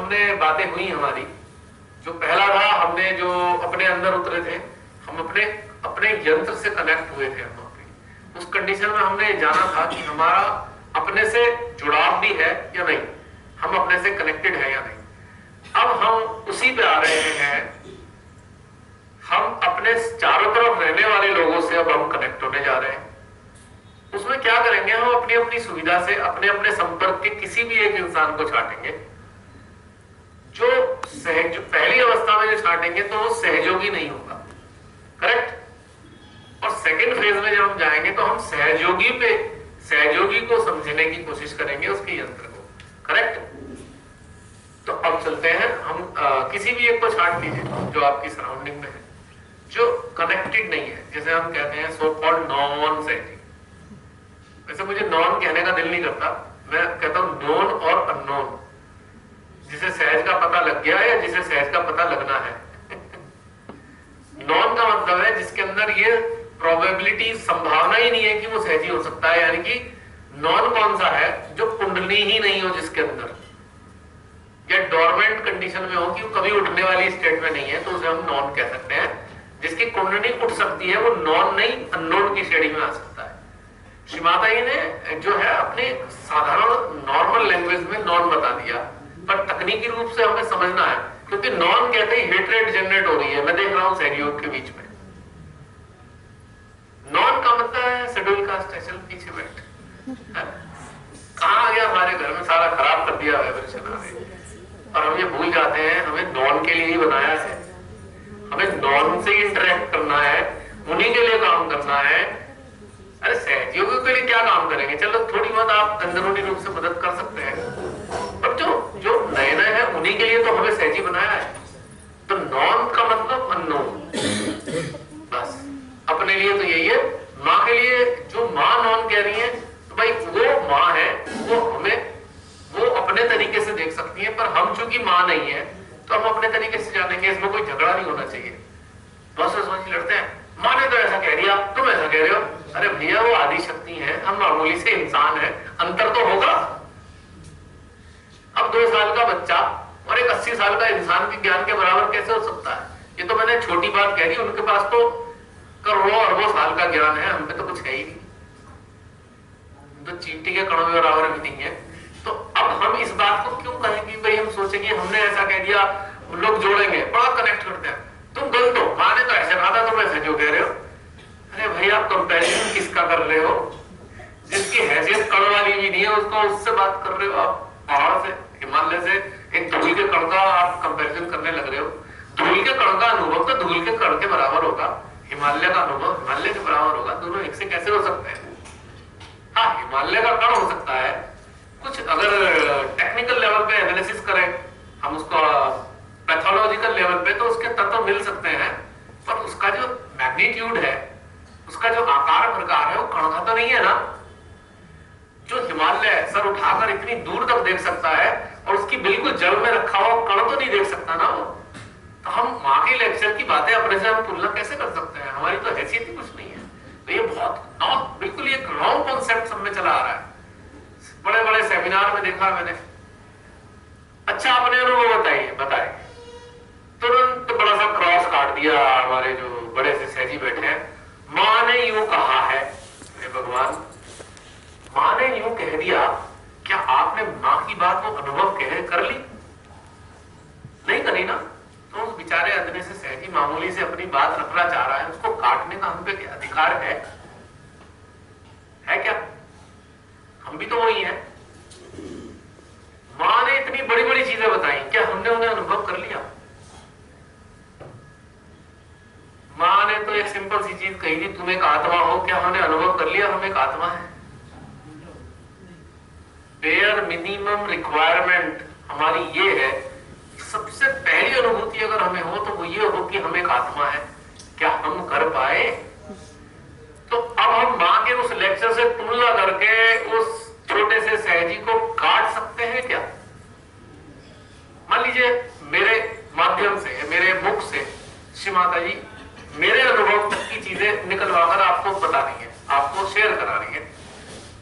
हमने बातें हुई हमारी, जो पहला था हमने जो अपने अंदर उतरे थे, हम अपने अपने यंत्र से कनेक्ट हुए थे। हम अपने उस कंडीशन में हमने जाना था कि हमारा अपने से जुड़ाव भी है या नहीं, हम अपने से कनेक्टेड है या नहीं। अब हम उसी पे आ रहे हैं, हम अपने चारों तरफ रहने वाले लोगों से अब हम कनेक्ट होने जा रहे हैं। उसमें क्या करेंगे, हम अपनी अपनी सुविधा से अपने अपने संपर्क के किसी भी एक इंसान को छांटेंगे। जो पहली अवस्था में जो छांटेंगे तो वो सहयोगी नहीं होगा, करेक्ट। और सेकंड फेज में जब हम जाएंगे तो हम सहयोगी को समझने की कोशिश करेंगे, उसके यंत्र को, करेक्ट। तो अब चलते हैं हम किसी भी एक को छांट लीजिए जो आपकी सराउंडिंग में है, जो कनेक्टेड नहीं है, जैसे हम कहते हैं सो कॉल्ड नॉन सहयोगी। वैसे मुझे नॉन कहने का दिल नहीं करता, मैं कहता हूं नॉन और अननोन, जिसे सहज का पता लग गया है या जिसे सहज का पता लगना है। नॉन का मतलब है जिसके अंदर ये प्रोबेबिलिटी, संभावना ही नहीं है कि वो सहजी हो सकता है। यानी कि नॉन कौन सा है, जो कुंडली ही नहीं हो जिसके अंदर, या डोरमेंट कंडीशन में हो कि वो कभी उठने वाली स्टेट में नहीं है, तो उसे हम नॉन कह सकते हैं। जिसकी कुंडली उठ सकती है वो नॉन नहीं अननोन की श्रेणी में आ सकता है। श्री माता जी ने जो है अपने साधारण नॉर्मल लैंग्वेज में नॉन बता दिया, पर तकनीकी रूप से हमें समझना है, क्योंकि नॉन कहते ही हेट्रेड जनरेट हो रही है। मैं देख रहा हूं सहयोग के बीच में। नॉन का मतलब है शेड्यूल कास्ट है, चल पीछे बैठ, कहां आ गया हमारे घर में, सारा खराब कर दिया वाइब्रेशन आ गई। और हम ये भूल जाते हैं हमें नॉन के लिए ही बनाया है, हमें नॉन से इंटरेक्ट करना है, उन्हीं के लिए काम करना है। अरे सहयोगियों के लिए क्या काम करेंगे, चलो थोड़ी बहुत आप अंदरूनी रूप से मदद कर सकते हैं, पर जो नए नए हैं उन्हीं के लिए तो हमें सहजी बनाया है। तो नॉन का मतलब अननोन, बस अपने लिए तो यही है। माँ के लिए जो माँ नॉन कह रही है, तो भाई वो माँ है, वो अपने तरीके से देख सकती है, पर हम चूंकि माँ नहीं है तो हम अपने तरीके से जानेंगे। इसमें कोई झगड़ा नहीं होना चाहिए। बहुत से सोच लड़ते हैं, माँ ने तो ऐसा कह दिया, तुम ऐसा कह रहे हो। अरे भैया वो आदि शक्ति है, हम मामूली से इंसान है, अंतर तो होगा। अब 2 साल का बच्चा और एक 80 साल का इंसान के ज्ञान के बराबर कैसे हो सकता है? ये तो मैंने छोटी बात कह दी, उनके पास तो करोड़ों अरबों साल का ज्ञान है, हम पे तो कुछ है ही नहीं, तो चींटी के कणों के बराबर भी नहीं है। तो अब हम इस बात को क्यों कहें कि भाई हम सोचेंगे हमने ऐसा कह दिया, लोग जोड़ेंगे, बड़ा कनेक्ट करते हैं, तुम गलत हो, माँ ने तो ऐसे कहा था, तुम ऐसे जो कह रहे हो। अरे भाई आप कंपैरिजन किसका कर रहे हो? जिसकी हैसियत कण वाली भी नहीं है उसको, उससे बात कर रहे हो आप। पहाड़ से, हिमालय से एक धूल के कण का आप कंपैरिजन करने लग रहे हो। धूल के कण का अनुभव तो धूल के कण के बराबर होगा, हिमालय का अनुभव हिमालय के बराबर होगा, दोनों एक से कैसे हो सकते हैं? हाँ, हिमालय का कण हो सकता है, कुछ अगर टेक्निकल लेवल पे एनालिसिस करें हम उसको, पैथोलॉजिकल लेवल पे, तो उसके तत्व मिल सकते हैं, पर उसका जो मैग्नीट्यूड है, उसका जो आकार प्रकार है, वो कण का तो नहीं है ना। जो हिमालय सर उठाकर इतनी दूर तक देख सकता है और उसकी बिल्कुल जड़ में रखा हुआ कण तो नहीं देख सकता ना वो। तो हम माँ के लेक्चर की बातें अपने से हम तुलना कैसे कर सकते हैं? हमारी तो हैसियत ही कुछ नहीं है। तो ये बहुत बिल्कुल एक रॉन्ग कॉन्सेप्ट सब में चला आ रहा है। बड़े बड़े सेमिनार में देखा मैंने। अच्छा, अपने अनुभव बताइए। तुरंत बड़ा सा क्रॉस काट दिया हमारे जो बड़े से सहजी बैठे हैं, माँ ने यूं कहा है। भगवान, माँ ने यूं कह दिया, क्या आपने माँ की बात को अनुभव कर ली? नहीं करी ना। तो उस बेचारे अदने से सहजी मामूली से अपनी बात रखना चाह रहा है, उसको काटने का हम पे अधिकार है क्या? हम भी तो वही हैं। माँ ने इतनी बड़ी बड़ी चीजें बताई, क्या हमने उन्हें अनुभव कर लिया? माँ ने तो एक सिंपल सी चीज कही थी, तुम एक आत्मा हो, क्या हमने अनुभव कर लिया हम एक आत्मा है? बेयर मिनिमम रिक्वायरमेंट हमारी ये है, सबसे पहली अनुभूति अगर हमें हो तो वो ये हो कि हम एक आत्मा है। क्या हम कर पाए? तो अब हम माँ के उस लेक्चर से तुलना करके उस छोटे से सहजी को काट सकते हैं क्या? मान लीजिए मेरे माध्यम से, मेरे मुख से श्री माता जी मेरे अनुभव तक की चीजें निकलवाकर आपको बता रही है, आपको शेयर करा रही है,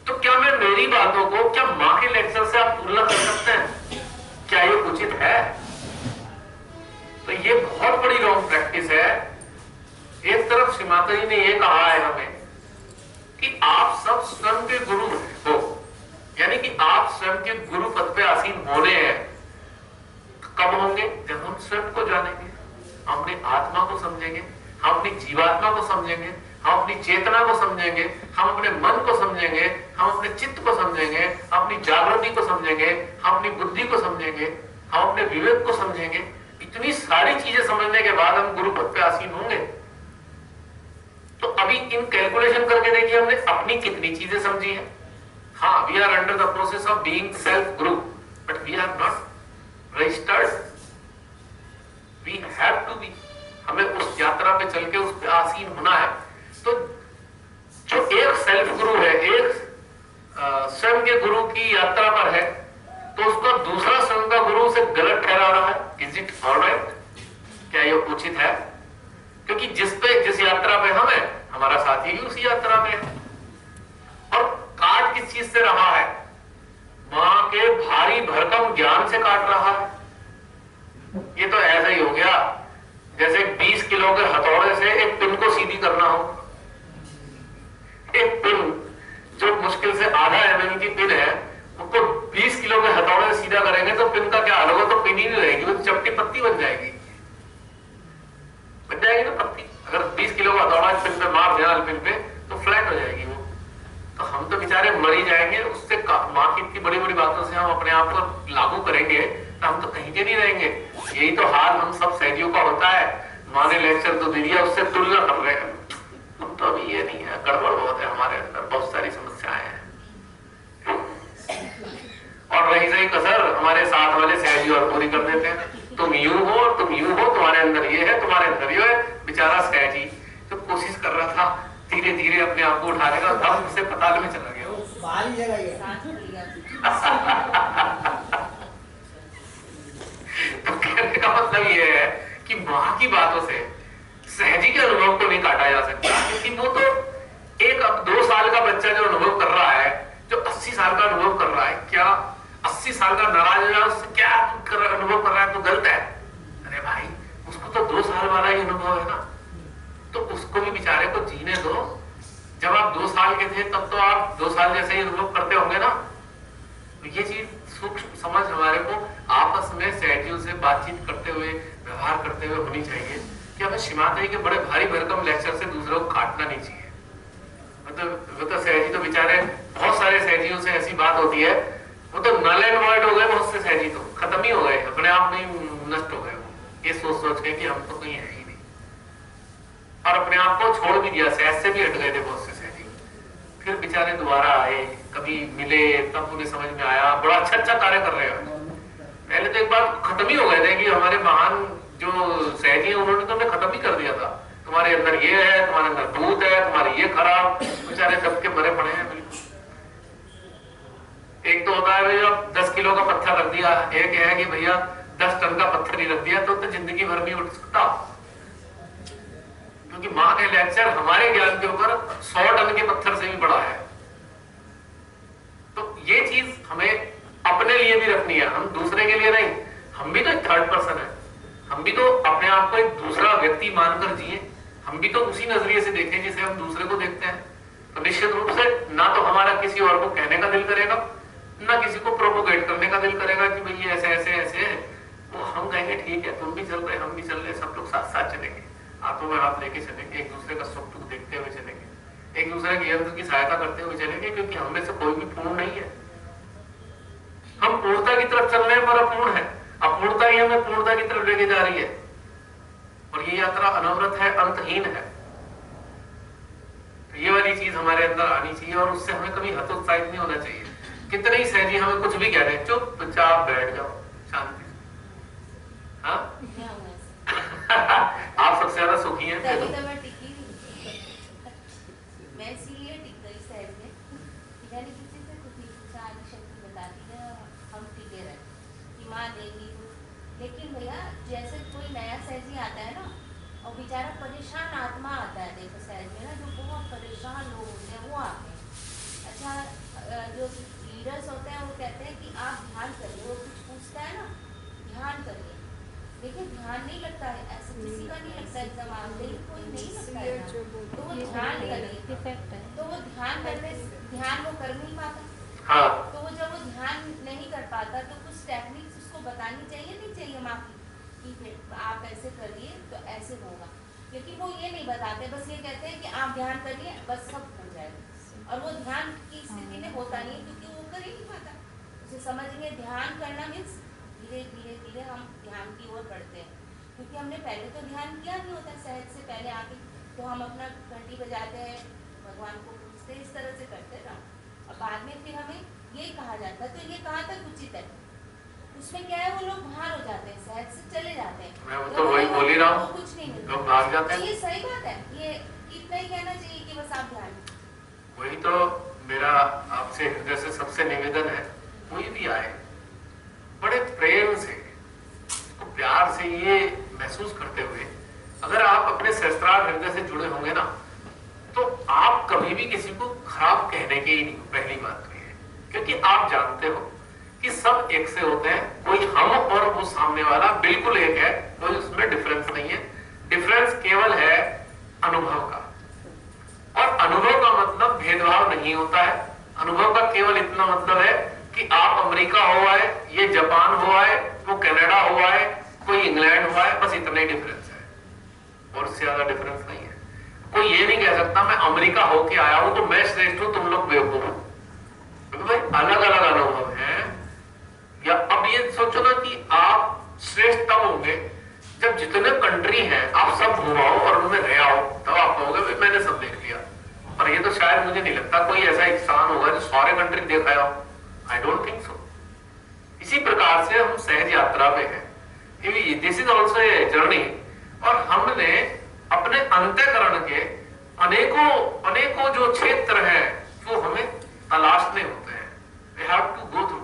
तो क्या मैं मेरी बातों को, क्या माँ के लेक्चर से आप तुलना कर सकते हैं? क्या ये उचित है? श्री माता जी ने ये कहा है हमें कि आप सब स्वयं के गुरु हो, यानी कि आप स्वयं के गुरु पद पे आसीन होने हैं। कब होंगे? जब हम स्वयं को जानेंगे, हम अपनी आत्मा को समझेंगे, हम अपनी जीवात्मा को समझेंगे, हम अपनी चेतना को समझेंगे, हम अपने मन को समझेंगे, हम अपने चित्त को समझेंगे, अपनी जागृति को समझेंगे, हम अपनी बुद्धि को समझेंगे, हम अपने विवेक को समझेंगे। इतनी सारी चीजें समझने के बाद हम गुरु पद पे आसीन होंगे। तो अभी इन कैलकुलेशन करके देखिए हमने अपनी कितनी चीजें समझी है। हाँ, we are under the process of being self guru, but we are not registered, we have to be. हमें उस यात्रा पे चल के उस पे आसीन होना है। तो जो एक सेल्फ गुरु है, एक स्वयं के गुरु की यात्रा पर है, तो उसका दूसरा स्वयं का गुरु उसे गलत ठहरा रहा है। Is it alright? क्या ये उचित है? क्योंकि जिस यात्रा पे हम है, हमारा साथी भी उसी यात्रा में है। और काट किस चीज से रहा है? मां के भारी भरकम ज्ञान से काट रहा है। ये तो ऐसा ही हो गया जैसे 20 किलो के हथौड़े से एक पिन को सीधी करना हो। एक पिन जो मुश्किल से आधा mm की पिन है, उसको 20 किलो के हथौड़े से सीधा करेंगे तो पिन का क्या हाल होगा? तो पिन ही नहीं रहेगी, वो चपटी पत्ती बन जाएगी। बन जाएगी ना पत्ती। अगर 20 किलो का हथौड़ा पिन पे मार दिया, पिन पे, तो फ्लैट हो जाएगी वो। तो हम तो बेचारे मर ही जाएंगे। उससे माँ की इतनी बड़ी बड़ी बातों से हम अपने आप को लागू करेंगे तो हम तो कहीं के नहीं रहेंगे। यही तो हाल हम सब सहजियों का होता है। माँ ने लेक्चर तो दे दिया, उससे तुलना कर रहे हैं। हम तो अभी ये नहीं है, गड़बड़ बहुत है हमारे अंदर, बहुत सारी समस्याएं हैं। और रही सही कसर हमारे साथ वाले सहजी और पूरी कर देते हैं। तुम यूं हो, तुम यूं हो, तुम्हारे अंदर ये है, तुम्हारे अंदर ये है। बेचारा सहजी जो कोशिश कर रहा था धीरे धीरे अपने आप को उठाने का, धम से पताल में चला गया। तो कहने का मतलब ये है कि माँ की बातों से सहजी के अनुभव को नहीं काटा जा सकता, क्योंकि वो तो एक अब 2 साल का बच्चा जो अनुभव कर रहा है, जो 80 साल का अनुभव कर रहा है, क्या 80 साल का नाराज है उससे क्या अनुभव कर रहा है तो गलत है? अरे भाई, उसको तो 2 साल वाला ही अनुभव है ना, तो उसको भी बेचारे को जीने दो। जब आप 2 साल के थे तब तो आप 2 साल जैसे ही अनुभव करते होंगे ना। तो ये चीज सूक्ष्म समझ हमारे को आपस में सहजियों से बातचीत करते हुए, व्यवहार करते हुए होनी चाहिए कि हमें श्रीमाता जी के बड़े भारी भरकम लेक्चर से दूसरों को काटना नहीं चाहिए। मतलब सहजी तो बेचारे, बहुत सारे सहजियों से ऐसी बात होती है, वो तो नल एंड वॉइड हो गए, बहुत से सहजी तो खत्म ही हो गए, अपने आप में नष्ट हो गए वो, ये सोच सोच के कि हम तो कहीं है ही नहीं, और अपने आप को छोड़ भी दिया, सहज से भी हट गए थे बहुत से सहजी। फिर बेचारे दोबारा आए, कभी मिले, तब उन्हें समझ में आया बड़ा अच्छा अच्छा कार्य कर रहे हैं। पहले तो एक बार खत्म ही हो गए थे कि हमारे महान जो सहजी है उन्होंने तो हमें खत्म ही कर दिया था, तुम्हारे अंदर ये है, तुम्हारे अंदर भूत है, तुम्हारे ये खराब, बेचारे दब के मरे पड़े हैं बिल्कुल। एक तो होता है भैया 10 किलो का पत्थर रख दिया, एक है कि भैया 10 टन का पत्थर ही रख दिया, तो जिंदगी भर नहीं उठ सकता। क्योंकि माँ के लेक्चर हमारे ज्ञान के ऊपर 100 टन के पत्थर से भी बड़ा है। तो ये चीज हमें अपने लिए भी रखनी है, हम दूसरे के लिए नहीं। हम भी तो एक थर्ड पर्सन है, हम भी तो अपने आप को एक दूसरा व्यक्ति मानकर जिए, हम भी तो उसी नजरिए से देखें जिसे हम दूसरे को देखते हैं। तो निश्चित रूप से ना तो हमारा किसी और को कहने का दिल करेगा, ना किसी को प्रोपोगेट करने का दिल करेगा कि भाई ऐसे ऐसे ऐसे है। वो हम कहेंगे ठीक है, तुम भी चल रहे, हम भी चल रहे, सब लोग साथ साथ चलेंगे, हाथों में हाथ लेके चलेंगे, एक दूसरे का सुख दुख देखते हुए चलेंगे, एक दूसरे के यंत्र की सहायता करते हुए चलेंगे, क्योंकि हमें से कोई भी पूर्ण नहीं है। हम पूर्णता की तरफ चल रहे हैं पर अपूर्ण है, अपूर्णता ही हमें पूर्णता की तरफ लेके जा रही है। और ये यात्रा अनवरत है, अंतहीन है। तो ये वाली चीज हमारे अंदर आनी चाहिए और उससे हमें कभी हतोत्साहित नहीं होना चाहिए। कितने ही सहजी हमें कुछ भी कह रहे हैं, चुपचाप बैठ जाओ शांति से। हाँ आप सबसे ज्यादा सुखी हैं। मैं इसीलिए टिक गई सहज में, मैंने किसी से कुछ नहीं पूछा, आदि शक्ति बताती है हम टिके रहे कि माँ देगी। लेकिन भैया जैसे कोई नया सहजी आता है ना, और बेचारा परेशान आत्मा आता है, देखो सहज में ना जो बहुत परेशान लोग होते हैं वो आते हैं। अच्छा जो लीडर्स होते हैं वो कहते हैं कि आप ध्यान करिए, वो कुछ पूछता है ना ध्यान करिए, देखिए ध्यान नहीं लगता है, ऐसे किसी का नहीं लगता एग्जाम आते ही, कोई नहीं लगता है ध्यान। तो वो ध्यान करिए, तो वो ध्यान करने, ध्यान वो कर नहीं पाता। हाँ तो वो जब वो ध्यान नहीं कर पाता तो कुछ टेक्निक्स उसको बतानी चाहिए, नहीं चाहिए माँ की, कि आप ऐसे करिए तो ऐसे होगा। लेकिन वो ये नहीं बताते, बस ये कहते हैं कि आप ध्यान करिए बस सब हो जाएगा। और वो ध्यान की स्थिति में होता नहीं, क्योंकि वो कर ही नहीं पाता। उसे समझिए ध्यान करना मीन्स धीरे धीरे धीरे हम ध्यान की ओर बढ़ते हैं, क्योंकि हमने पहले तो ध्यान किया नहीं होता सहज से पहले आके, तो हम अपना घंटी बजाते हैं, भगवान को पूछते, इस तरह से करते हैं ना। और बाद में फिर हमें ये कहा जाता है, तो ये कहाँ तक उचित है? उसमें क्या है, वो लोग बाहर हो जाते हैं, सहज से चले जाते हैं। मैं तो वही बोल ही रहा हूँ, कुछ नहीं मिलता, लोग भाग जाते हैं। ये सही बात है, ये इतना ही कहना चाहिए कि बस आप ध्यान। वही तो मेरा आपसे हृदय से सबसे निवेदन है, कोई भी आए बड़े प्रेम से, तो प्यार से ये महसूस करते हुए, अगर आप अपने सहस्त्रार हृदय से जुड़े होंगे ना, तो आप कभी भी किसी को खराब कहने के ही नहीं। पहली बात तो ये है, क्योंकि आप जानते हो कि सब एक से होते हैं, कोई हम और वो सामने वाला बिल्कुल एक है, कोई उसमें डिफरेंस नहीं है। डिफरेंस केवल है अनुभव का, और अनुभव का मतलब भेदभाव नहीं होता है। अनुभव का केवल इतना मतलब है कि आप अमेरिका हुआ है, ये जापान हुआ है, वो कनाडा हुआ है, कोई इंग्लैंड हुआ है, बस इतना ही डिफरेंस है, और उससे ज्यादा डिफरेंस नहीं है। कोई ये नहीं कह सकता मैं अमेरिका होके आया हूं तो मैं श्रेष्ठ हूं, तुम लोग बेवकूफ हो, क्योंकि भाई अलग अलग अनुभव है। या अब ये सोचो ना कि आप श्रेष्ठ तब होंगे जब जितने कंट्री हैं आप सब घुमाओ और उनमें रह आओ, तब आप कहोगे भाई मैंने सब देख लिया। और ये तो शायद मुझे नहीं लगता कोई ऐसा इंसान होगा जो सारे कंट्री देखा हो, आई डोंट थिंक सो। इसी प्रकार से हम सहज यात्रा पे हैं, this is also a journey, और हमने अपने अंतःकरण के अनेकों अनेकों जो क्षेत्र हैं वो हमें तलाशने होते हैं। We have to go through,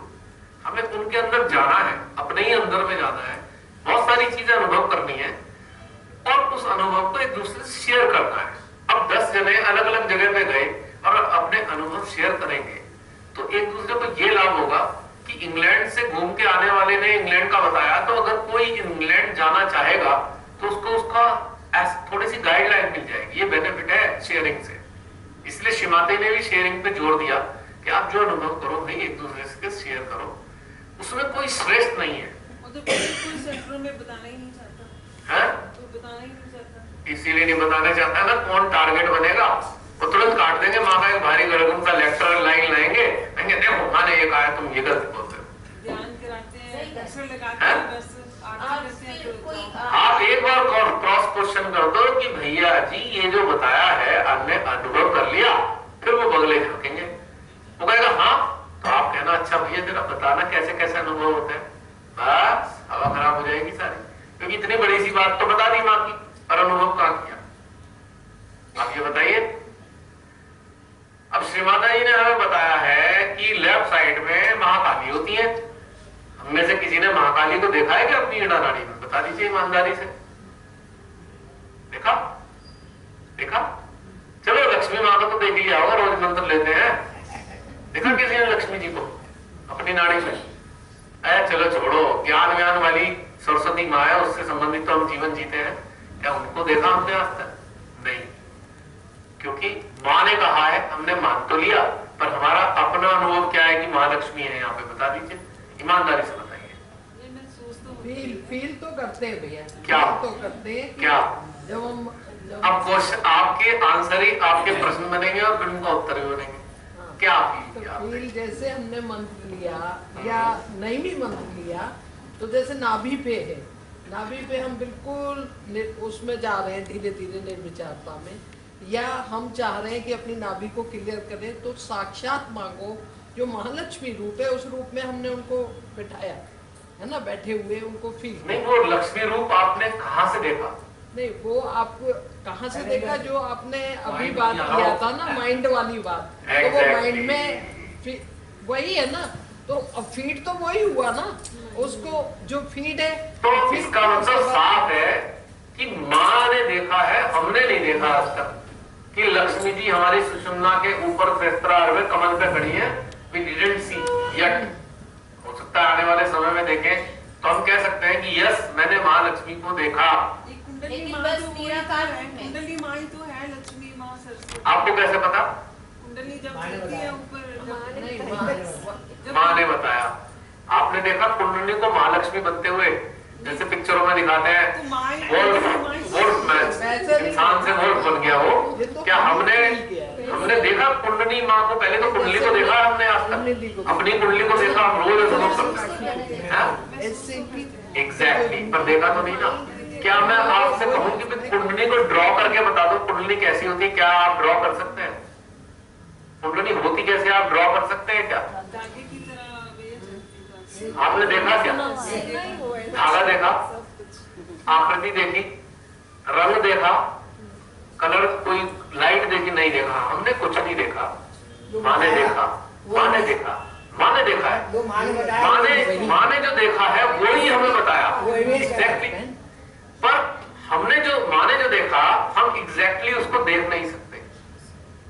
हमें उनके अंदर जाना है, अपने ही अंदर में जाना है, बहुत सारी चीजें अनुभव करनी है, और उस अनुभव को एक दूसरे से शेयर करना है। अब 10 जने अलग अलग जगह पे गए और अपने अनुभव शेयर करेंगे, तो एक दूसरे को ये लाभ होगा कि इंग्लैंड से घूम के आने वाले ने इंग्लैंड का बताया, तो अगर कोई इंग्लैंड जाना चाहेगा तो उसको उसका थोड़ी सी गाइडलाइन मिल जाएगी। ये बेनिफिट है शेयरिंग से। इसलिए श्रीमती ने भी शेयरिंग पे जोर दिया कि आप जो अनुभव करो भाई एक दूसरे से शेयर करो, उसमें कोई श्रेष्ठ नहीं है। तो कोई सेंटरों में बताना ही नहीं चाहता है, तो बताना ही नहीं चाहता, इसीलिए नहीं बताना चाहता ना। कौन टारगेट बनेगा, वो तुरंत काट देंगे। माँ का एक भारी भरकम सा लेक्चर लाइन लाएंगे, देखो माँ ने ये कहा तुम ये गलत बोलते हो, ध्यान कराते हैं, लेक्चर लगाते हैं, बस आरती करते हैं। आप एक बार क्रॉस क्वेश्चन कर दो कि भैया जी ये जो बताया है हमने अनुभव कर लिया, फिर वो बगले झाकेंगे, वो कहेगा हाँ, तो आप कहना अच्छा भैया जरा बताना कैसे कैसे अनुभव होते हैं। बस हवा खराब हो जाएगी सारी, क्योंकि इतनी बड़ी सी बात तो बता दी माँ की, और अनुभव कहाँ किया। आप ये बताइए। अब श्रीमाता जी ने हमें बताया है कि लेफ्ट साइड में महाकाली होती है। हम में से किसी ने महाकाली को देखा है क्या अपनी ईड़ा नाड़ी में? बता दीजिए ईमानदारी से, देखा? देखा? चलो लक्ष्मी माँ को तो देख लिया होगा, रोज मंत्र लेते हैं, देखा किसी ने लक्ष्मी जी को अपनी नाड़ी में? चलो छोड़ो, ज्ञान व्यान वाली सरस्वती माँ है, उससे संबंधित तो हम जीवन जीते हैं, क्या उनको देखा हमने आज तक? नहीं, क्योंकि माँ ने कहा है, हमने मान तो लिया, पर हमारा अपना अनुभव क्या है कि माँ लक्ष्मी है यहाँ पे? बता दीजिए, ईमानदारी से बताइए। फील तो करते हैं भैया, क्या तो करते हैं क्या? जब हम अब क्वेश्चन आपके आंसर ही आपके प्रश्न बनेंगे और फिर उनका उत्तर भी बनेंगे। क्या तो फील जैसे हमने मंत्र लिया या नहीं भी मंत्र लिया, तो जैसे नाभि पे है, नाभि पे हम बिल्कुल उसमें जा रहे हैं धीरे धीरे निर्विचारता में, या हम चाह रहे हैं कि अपनी नाभि को क्लियर करें, तो साक्षात मांगो जो महालक्ष्मी रूप है, उस रूप में हमने उनको बिठाया है ना, बैठे हुए उनको फील। नहीं, वो लक्ष्मी रूप आपने कहाँ से देखा? नहीं, वो आप कहाँ से देखा? जो आपने अभी बात किया था ना, माइंड वाली बात, तो वो माइंड में वही है ना, तो अब फीड तो वही हुआ ना, उसको जो फीड है, तो इसका मतलब साफ है कि माँ ने देखा है, हमने नहीं देखा आज तक कि लक्ष्मी जी हमारी सुषुम्ना के ऊपर सहस्त्रार में कमल पे खड़ी है। We didn't see yet। हो सकता है आने वाले समय में देखें तो तो हम कह सकते हैं कि यस मैंने महालक्ष्मी को देखा। कुंडली लेकिन माँ बस तो वही निराकार तो है, में। कुंडली माँ ही तो है, लक्ष्मी माँ सरस्वती। आपको कैसे पता? कुंडली जब चलती है ऊपर नहीं, माँ ने बताया। आपने देखा कुंडली को महालक्ष्मी बनते हुए, जैसे पिक्चरों में दिखाते हैं तो माँ ही वोल्फ मैन, इंसान से वोल्फ बन गया वो। क्या हमने देखा कुंडली माँ को? पहले तो कुंडली को देखा हमने आज तक, अपनी कुंडली को देखा, हम रोज अनुभव करते हैं। एग्जैक्टली, पर देखा तो नहीं ना। क्या मैं आपसे कहूँ कि कुंडली को ड्रॉ करके बता दो कुंडली कैसी होती है? क्या आप ड्रॉ कर सकते हैं? कुंडली होती कैसे आप ड्रॉ कर सकते हैं क्या? धागे की तरह आपने देखा क्या? धागा देखा, आकृति देखी, रंग देखा, कलर, कोई लाइट देखी? नहीं देखा, हमने कुछ नहीं देखा। माँ ने देखा, माँ ने देखा, माँ ने देखा है। माँ ने जो देखा है वही हमें बताया एग्जैक्टली। पर हमने जो माँ ने जो देखा, हम एग्जैक्टली उसको देख नहीं सकते।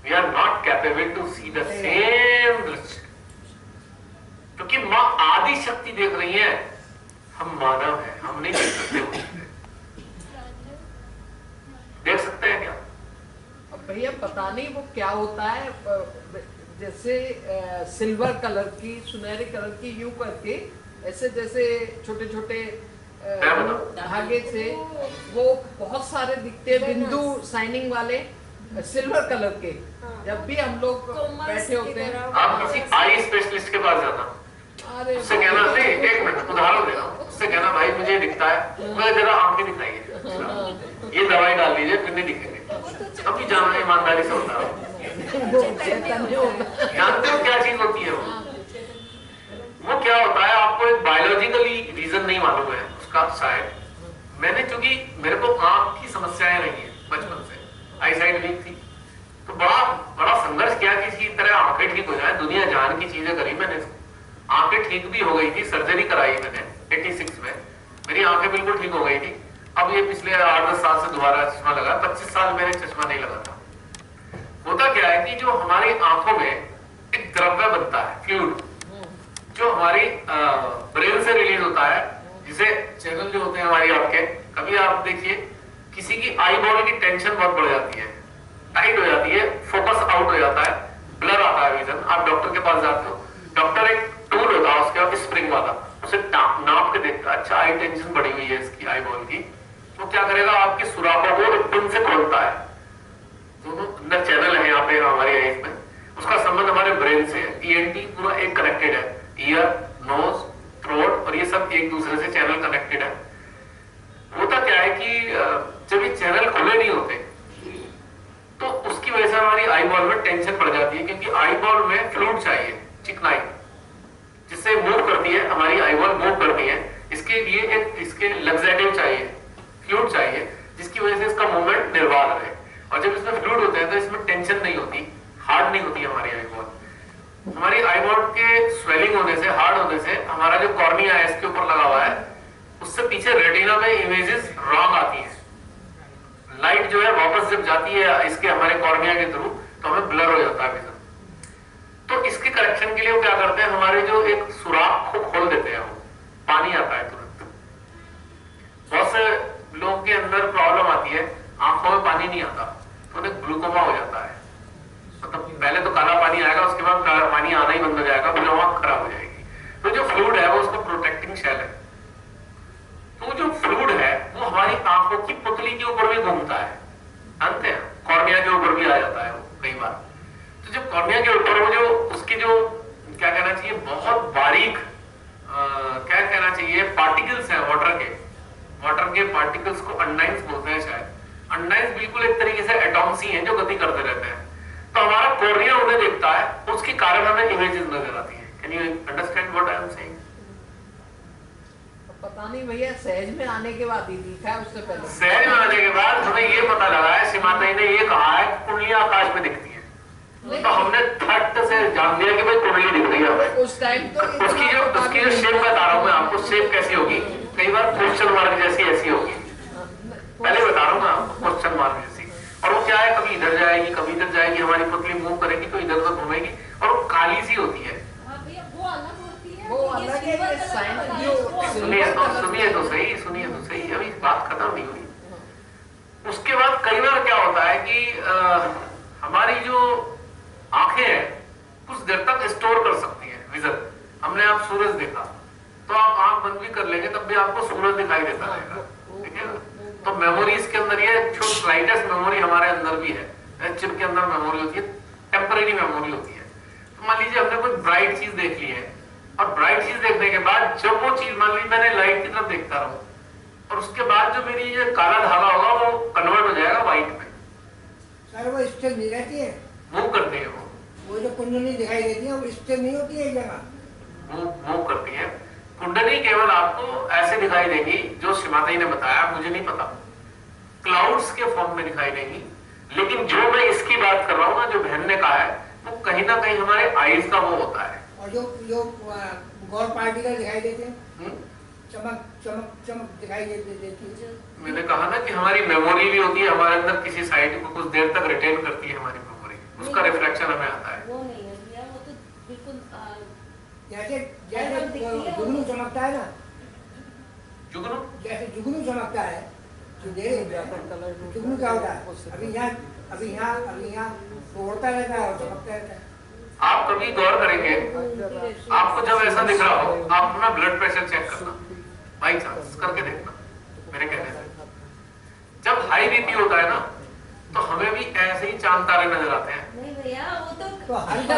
We are not capable to see the same दृश्य, क्योंकि माँ आदि शक्ति देख रही है, हम मानव हैं, हम नहीं देख सकते। देख सकते हैं क्या? भैया पता नहीं वो क्या होता है, जैसे सिल्वर कलर की, सुनहरे कलर की, यूं करके ऐसे जैसे छोटे छोटे धागे से वो बहुत सारे दिखते हैं, बिंदु शाइनिंग वाले सिल्वर कलर के। जब भी हम लोग बैठे होते हैं, आप किसी आई स्पेशलिस्ट के पास जाना, अरे उससे कहना, नहीं एक मिनट उदाहरण दे रहा हूँ, उससे कहना भाई मुझे दिखता है, मैं जरा आंखें दिखाइए, ये दवाई डाल लीजिए, फिर नहीं दिखेंगे। अभी जाना ईमानदारी से होता है। जानते हो क्या चीज होती है वो क्या होता है? आपको एक बायोलॉजिकली रीजन नहीं मालूम है उसका शायद। मैंने, चूंकि मेरे को आंख की समस्याएं रही है बचपन से, आई साइड वीक थी, तो बड़ा संघर्ष किया कि इसी तरह आंखें ठीक हो जाए। दुनिया जान की चीजें करी मैंने, आंखें ठीक भी हो गई थी, सर्जरी कराई मैंने 86 में, मेरी आंखें बिल्कुल ठीक हो गई थी। अब ये पिछले 8-10 साल से दोबारा चश्मा लगा, 25 साल मैंने चश्मा नहीं लगा था। होता क्या है कि जो हमारी आंखों में एक द्रव्य बनता है, फ्लूइड, जो हमारी ब्रेन से रिलीज होता है, जिसे चैनल जो होते हैं हमारी आपके, कभी आप देखिए किसी की आई बॉल की टेंशन बहुत बढ़ जाती है, टाइट हो जाती है, फोकस आउट हो जाता है, ब्लर आता है विजन। आप डॉक्टर के पास जाते हो, डॉक्टर एक टूल होता है उसके, स्प्रिंग वाला, उसे नाप के देखता है, अच्छा आई टेंशन बढ़ी हुई है इसकी आई बॉल की, तो क्या करेगा, आपकी सुराखों को पिन से खोलता है। दोनों अंदर चैनल है यहाँ पे हमारी आईज में, उसका संबंध हमारे ब्रेन से है। ईएनटी पूरा एक कनेक्टेड है, ईयर, नोज, थ्रोट, और ये सब एक दूसरे से चैनल कनेक्टेड है। होता क्या है कि जब ये चैनल खुले नहीं होते तो उसकी वजह से हमारी आई बॉल में टेंशन बढ़ जाती है, क्योंकि आई बॉल में फ्लूइड चाहिए, चिकनाई, जिससे मूव करती है हमारी आई बॉल, मूव करती है। इसके लिए एक इसके लग्जेटिव चाहिए, फ्लूइड चाहिए, जिसकी वजह से इसका मूवमेंट निर्बाध रहे। और जब इसमें फ्लूइड होते हैं तो इसमें टेंशन नहीं होती, हार्ड नहीं होती हमारी आई बॉल। हमारी आई बॉल के स्वेलिंग होने से, हार्ड होने से, हमारा जो कॉर्निया है इसके ऊपर लगा हुआ है, उससे पीछे रेटिना में इमेजेस रॉन्ग आती है। लाइट जो है वापस जब जाती है इसके हमारे कॉर्निया के थ्रू, तो हमें ब्लर हो जाता है विजन। तो इसके करेक्शन के लिए वो क्या करते हैं, हमारे जो एक सुराख को खोल देते हैं, वो पानी आता है तुरंत। बहुत से लोगों के अंदर प्रॉब्लम आती है, आंखों में पानी नहीं आता, तो उन्हें ग्लूकोमा हो जाता है। मतलब पहले तो काला पानी आएगा, उसके बाद काला पानी आना ही बंद हो जाएगा, फिर आंख खराब हो जाएगी। तो जो फ्लूइड है वो उसका प्रोटेक्टिंग शेल है। तो जो फ्लूइड है वो हमारी आंखों की पुतली के ऊपर भी घूमता है, जानते हैं, कॉर्निया के ऊपर भी आ जाता है वो कई बार। तो जब कॉर्निया के ऊपर वो जो उसके जो क्या कहना चाहिए, बहुत बारीक क्या कहना चाहिए, पार्टिकल्स हैं वाटर के पार्टिकल्स को अंडाइंस बोलते हैं शायद। अंडाइंस बिल्कुल एक तरीके से एटॉम्स ही हैं जो गति करते रहते हैं। तो हमारा कॉर्निया उन्हें देखता है, उसके कारण हमें इमेजेस नजर आती है। Can you understand what I am saying? पता नहीं भैया, सहज में आने के बाद ही दिखा है, उससे पहले सहज में आने के बाद हमें ये पता लगा है, सीमाताई ने ये कहा है कि कुंडलियां आकाश में दिखती हैं, तो हमने थट से जान लिया कि भाई कुंडली दिख रही है हमें। उस टाइम तो उसकी जो शेप बता रहा हूँ मैं आपको, शेप कैसी होगी, कई बार क्वेश्चन मार्क जैसी ऐसी होगी, पहले बता रहा हूँ मैं आपको, क्वेश्चन मार्क जैसी। और वो क्या है, कभी इधर जाएगी, कभी इधर जाएगी, हमारी पुतली मूव करेगी तो इधर उधर घूमेगी, और वो काली सी होती है। वो अलग है, साइन जो सुनिए तो सही, अभी बात खत्म नहीं हुई। उसके बाद कई बार क्या होता है कि हमारी जो आंखें हैं कुछ देर तक स्टोर कर सकती हैं विजन। हमने आप सूरज देखा तो आप आंख बंद भी कर लेंगे तब भी आपको सूरज दिखाई देता रहेगा, ठीक है ना। तो मेमोरीज के अंदर ये जो स्लाइटेस्ट मेमोरी हमारे अंदर भी है, चिप के अंदर मेमोरी होती है, टेम्परेरी मेमोरी होती है। तो मान लीजिए हमने कोई ब्राइट चीज देख ली है और ब्राइट चीज देखने के बाद जब वो चीज मान लीजिए मैंने लाइट की तरफ देखता रहूं और उसके बाद जो मेरी ये काला धागा होगा वो कन्वर्ट हो जाएगा व्हाइट में। सर वो स्टेप नहीं रहती है, मूव करती है वो जो कुंडली दिखाई देती है वो स्टेप नहीं होती है जगह, मूव करती है। कुंडली केवल आपको ऐसे दिखाई देगी जो श्रीमाता जी ने बताया, मुझे नहीं पता, क्लाउड्स के फॉर्म में दिखाई देगी। लेकिन जो मैं इसकी बात कर रहा हूँ ना, जो बहन ने कहा है, वो कहीं ना कहीं हमारे आईज का वो होता है। और जो गॉड पार्टिकल दिखाई देते हैं, चमक चमक चमक दिखाई देती है। मैंने कहा ना कि हमारी मेमोरी भी होती है, हमारे अंदर किसी साइड को कुछ देर तक रिटेन करती है हमारी मेमोरी, उसका रिफ्लेक्शन हमें आता है। वो नहीं है भैया, वो तो बिल्कुल जैसे जुगनू चमकता है ना, जुगनू जैसे जुगनू चमकता है, जुगनू क्या होता है, अभी यहाँ तोड़ता रहता है और चमकता रहता है। आप कभी गौर करेंगे, आपको जब ऐसा दिख रहा हो आप अपना ब्लड प्रेशर चेक करना, बाई चांस करके देखना मेरे कहने से। जब हाई बीपी होता है ना तो हमें भी ऐसे ही चांद तारे नजर आते हैं। नहीं भैया, वो तो हर वक्त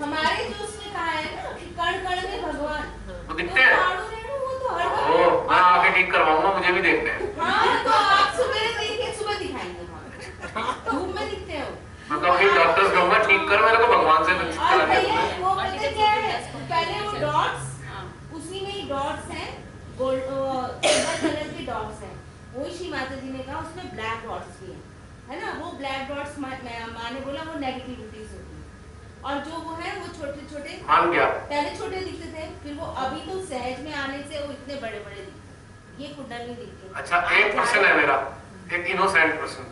हमारे जो उसने कहा है ना कि कण कण में भगवान, वो दिखते हैं। वो तो हर ओ, मैं आके ठीक करवाऊंगा, मुझे भी देखते हैं। हाँ, तो आप सुबह दिखाएंगे वहाँ, धूप में दिखते हैं वो। मैं कहूँगी डॉक्टर्स कहूँगा ठीक कर, मेरे को भगवान से कुछ और करा भैया दे। वो पता क्या है, पहले वो डॉट्स, उसी में ही डॉट्स हैं, गोल्ड सिल्वर कलर के डॉट्स हैं। वही श्री माता जी ने कहा उसमें ब्लैक डॉट्स भी हैं, है ना। वो ब्लैक डॉट्स माँ ने बोला वो नेगेटिविटीज होती है, और जो वो है वो छोटे छोटे मान गया। पहले छोटे दिखते थे, फिर वो अभी तो सहज में आने से वो इतने बड़े बड़े दिखते। ये कुंडली दिखती है। अच्छा, एक क्वेश्चन है मेरा, एक इनोसेंट प्रश्न।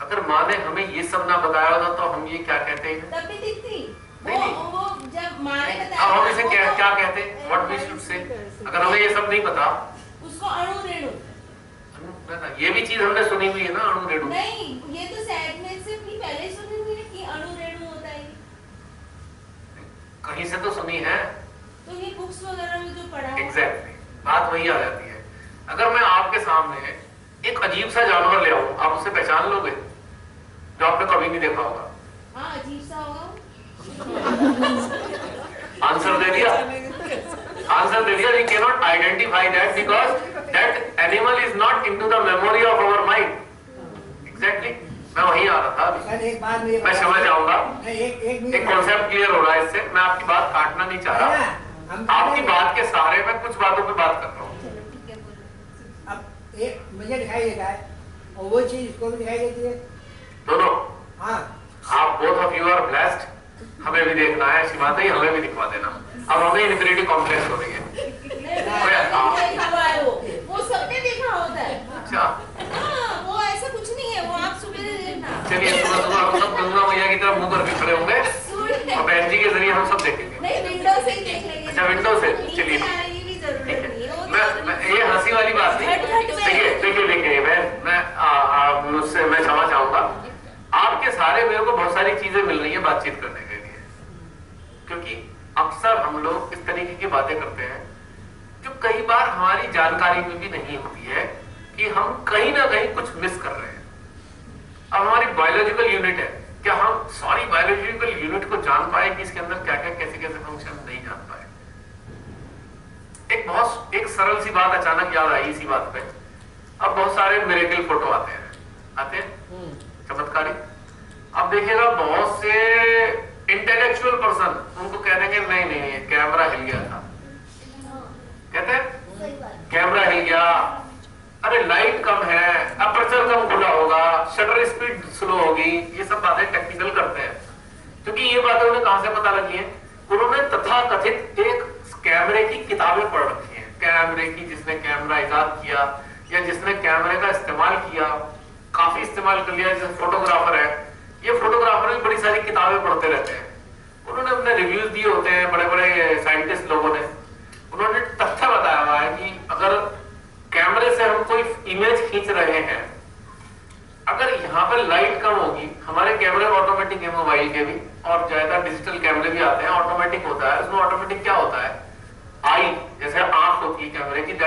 अगर माँ ने हमें ये सब ना बताया होता तो हम ये क्या कहते हैं? तब भी दिखती नहीं। वो जब माँ ने अब बताया हम इसे क्या कहते हैं? What we should say? अगर हमें ये सब नहीं पता, उसको अणु रेणु, ये भी चीज हमने सुनी हुई है ना, अणु रेणु। नहीं, ये तो सैडनेस से भी पहले सुनी हुई है कि अणु रेणु होता है। कहीं से तो सुनी है। तो ये बुक्स वगैरह में जो पढ़ा है। एग्जैक्टली, बात वही आ जाती है। अगर मैं आपके सामने एक अजीब सा जानवर ले आऊं, आप उसे पहचान लोगे जो आपने कभी नहीं देखा होगा? हाँ, अजीब सा होगा। आंसर दे दिया, आंसर दे दिया। We cannot identify that because that animal is not into the memory of our mind. Exactly. मैं वहीं आ रहा था अभी। सर एक बात मुझे मैं समझ जाऊंगा, एक कॉन्सेप्ट क्लियर हो रहा है इससे। मैं आपकी बात काटना नहीं चाह रहा, आपकी बात के सहारे मैं कुछ बातों पे बात कर रहा हूँ। चलो ठीक है, बोलो। अब एक मुझे दिखाई देता है और वो चीज इसको भी दिखाई देती है। दोनों, हाँ, आप both of you are blessed. हमें भी देखना है, शिवाता ही हमें भी दिखवा देना। अब हमें इन्फिनिटी कॉम्प्लेक्स हो रही है। वो सबने देखा होता है। अच्छा, हाँ, वो ऐसा कुछ नहीं है, वो आप सुबह देखना। चलिए सुबह सुबह हम सब गंगा मैया की तरफ मुंह करके खड़े होंगे और बहन जी के जरिए हम सब देखेंगे। नहीं, विंडो से ही देख लेंगे। अच्छा, विंडो से, चलिए। ये भी जरूरत नहीं है। मैं ये हंसी वाली बात नहीं। देखिए मैं क्षमा चाहूंगा, आपके सारे मेरे को बहुत सारी चीजें मिल रही है बातचीत करने के लिए, क्योंकि अक्सर हम लोग इस तरीके की बातें करते हैं जो कई बार हमारी जानकारी में भी नहीं होती है कि हम कहीं ना कहीं कुछ मिस कर रहे हैं। अब हमारी बायोलॉजिकल यूनिट है, क्या हम सारी बायोलॉजिकल यूनिट को जान पाए कि इसके अंदर क्या क्या कैसे कैसे फंक्शन? नहीं जान पाए। एक सरल सी बात अचानक याद आई इसी बात पे। अब बहुत सारे मिरेकल फोटो आते हैं चमत्कारी। अब देखिएगा बहुत से इंटेलेक्चुअल पर्सन उनको कह देंगे नहीं नहीं कैमरा हिल गया था, कहते हैं कैमरा हिल गया, अरे लाइट कम है, अपर्चर कम खुला होगा, शटर स्पीड स्लो होगी। ये सब बातें टेक्निकल करते हैं, क्योंकि ये बातें उन्हें कहां से पता लगी है? उन्होंने तथाकथित एक कैमरे की किताबें पढ़ रखी है, कैमरे की, जिसने कैमरा इजाद किया या जिसने कैमरे का इस्तेमाल किया, काफी इस्तेमाल कर लिया, जैसे फोटोग्राफर है, ये फोटोग्राफर भी बड़ी सारी किताबें पढ़ते रहते हैं। उन्होंने अपने रिव्यूज दिए होते हैं, बड़े बड़े साइंटिस्ट लोगों ने। उन्होंने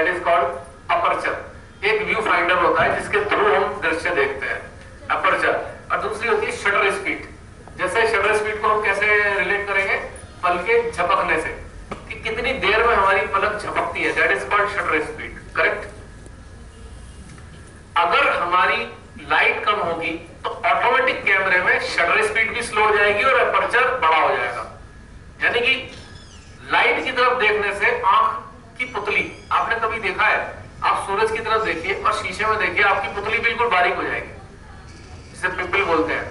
दैट इज कॉल्ड अपर्चर। एक व्यू फाइंडर होता है जिसके थ्रू हम दृश्य देखते हैं, अपर्चर। और दूसरी होती है शटर स्पीड। जैसे शटर स्पीड को हम कैसे रिलेट करेंगे, पलकें झपकने से, कि कितनी देर में हमारी पलक झपकती है, that is called shutter speed, correct. अगर हमारी लाइट कम होगी तो ऑटोमेटिक कैमरे में शटर स्पीड भी स्लो हो जाएगी और अपर्चर बड़ा हो जाएगा। यानी कि लाइट की तरफ देखने से आंख की पुतली, आपने कभी देखा है, आप सूरज की तरफ देखिए और शीशे में देखिए, आपकी पुतली बिल्कुल बारीक हो जाएगी, जिसे पिंपल बोलते हैं,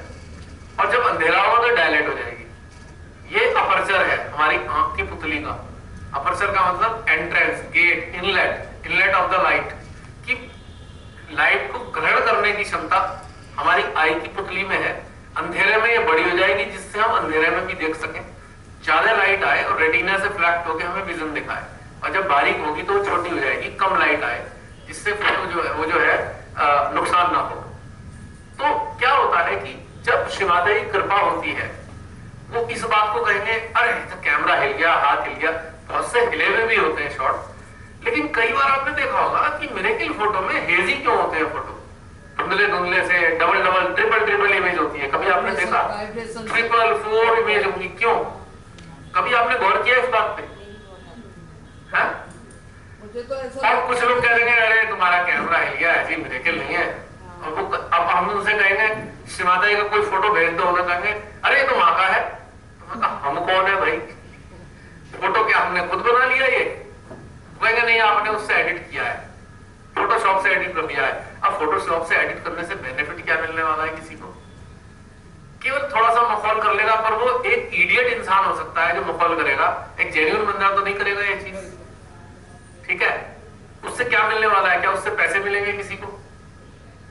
और जब अंधेरा होगा तो डायलेट हो जाएगी। ये अपर्चर है हमारी आंख की पुतली का। अपर्चर का मतलब entrance, gate, inlet of the light, कि लाइट को ग्रहण करने की क्षमता हमारी आई की पुतली में है। अंधेरे में ये बड़ी हो जाएगी जिससे हम अंधेरे में भी देख सकें, ज्यादा लाइट आए और रेटिना से फ्लैक्ट होकर हमें विजन दिखाए, और जब बारीक होगी तो वो छोटी हो जाएगी, कम लाइट आए, जिससे फोटो जो है वो जो है नुकसान ना हो। तो क्या होता है कि जब शिवादय की कृपा होती है, वो इस बात को कहेंगे अरे तो कैमरा हिल गया, हाथ हिल गया, बहुत से हिले हुए भी होते हैं शॉट। लेकिन कई बार आपने देखा होगा कि मिरेकल फोटो में हेजी क्यों होते हैं, फोटो धुंधले धुंधले से डबल ट्रिपल इमेज होती है। कभी आपने देखा 3, 4 इमेज होंगी, क्यों? कभी आपने गौर किया इस बात पे? है? मुझे तो ऐसा, और कुछ लोग कह देंगे अरे तुम्हारा कैमरा हिल गया, ऐसी मिरेकल नहीं है। और वो अब हम उनसे कहेंगे शिवादाई का कोई फोटो भेज दो, उन्हें कहेंगे अरे ये तो माँ का है। तो हम कौन है भाई, फोटो क्या हमने खुद बना लिया? ये कहेंगे नहीं आपने उससे एडिट किया है, फोटोशॉप से एडिट कर दिया है। अब फोटोशॉप से एडिट करने से बेनिफिट क्या मिलने वाला है किसी को? केवल थोड़ा सा मखौल कर लेगा, पर वो एक इडियट इंसान हो सकता है जो मखौल करेगा, एक जेन्युइन बंदा तो नहीं करेगा ये चीज, ठीक है? उससे क्या मिलने वाला है? क्या उससे पैसे मिलेंगे किसी को?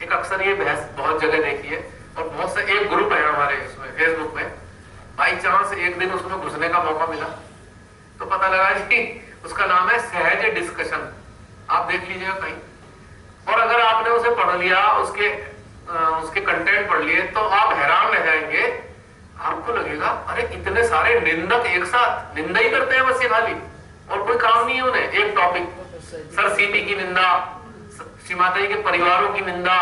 एक अक्सर ये बहस बहुत जगह देखी है, और बहुत से एक ग्रुप है हमारे इसमें फेसबुक में, बाई चांस एक दिन उसमें घुसने का मौका मिला तो पता लगा कि उसका नाम है सहज डिस्कशन। आप देख लीजिएगा कहीं, और अगर आपने उसे पढ़ लिया, उसके कंटेंट पढ़ लिए, तो आप हैरान रह जाएंगे। आपको लगेगा अरे इतने सारे निंदक एक साथ निंदा ही करते हैं बस, ये खाली और कोई काम नहीं है उन्हें। एक टॉपिक, सर सीपी की निंदा, श्रीमाता जी के परिवारों की निंदा,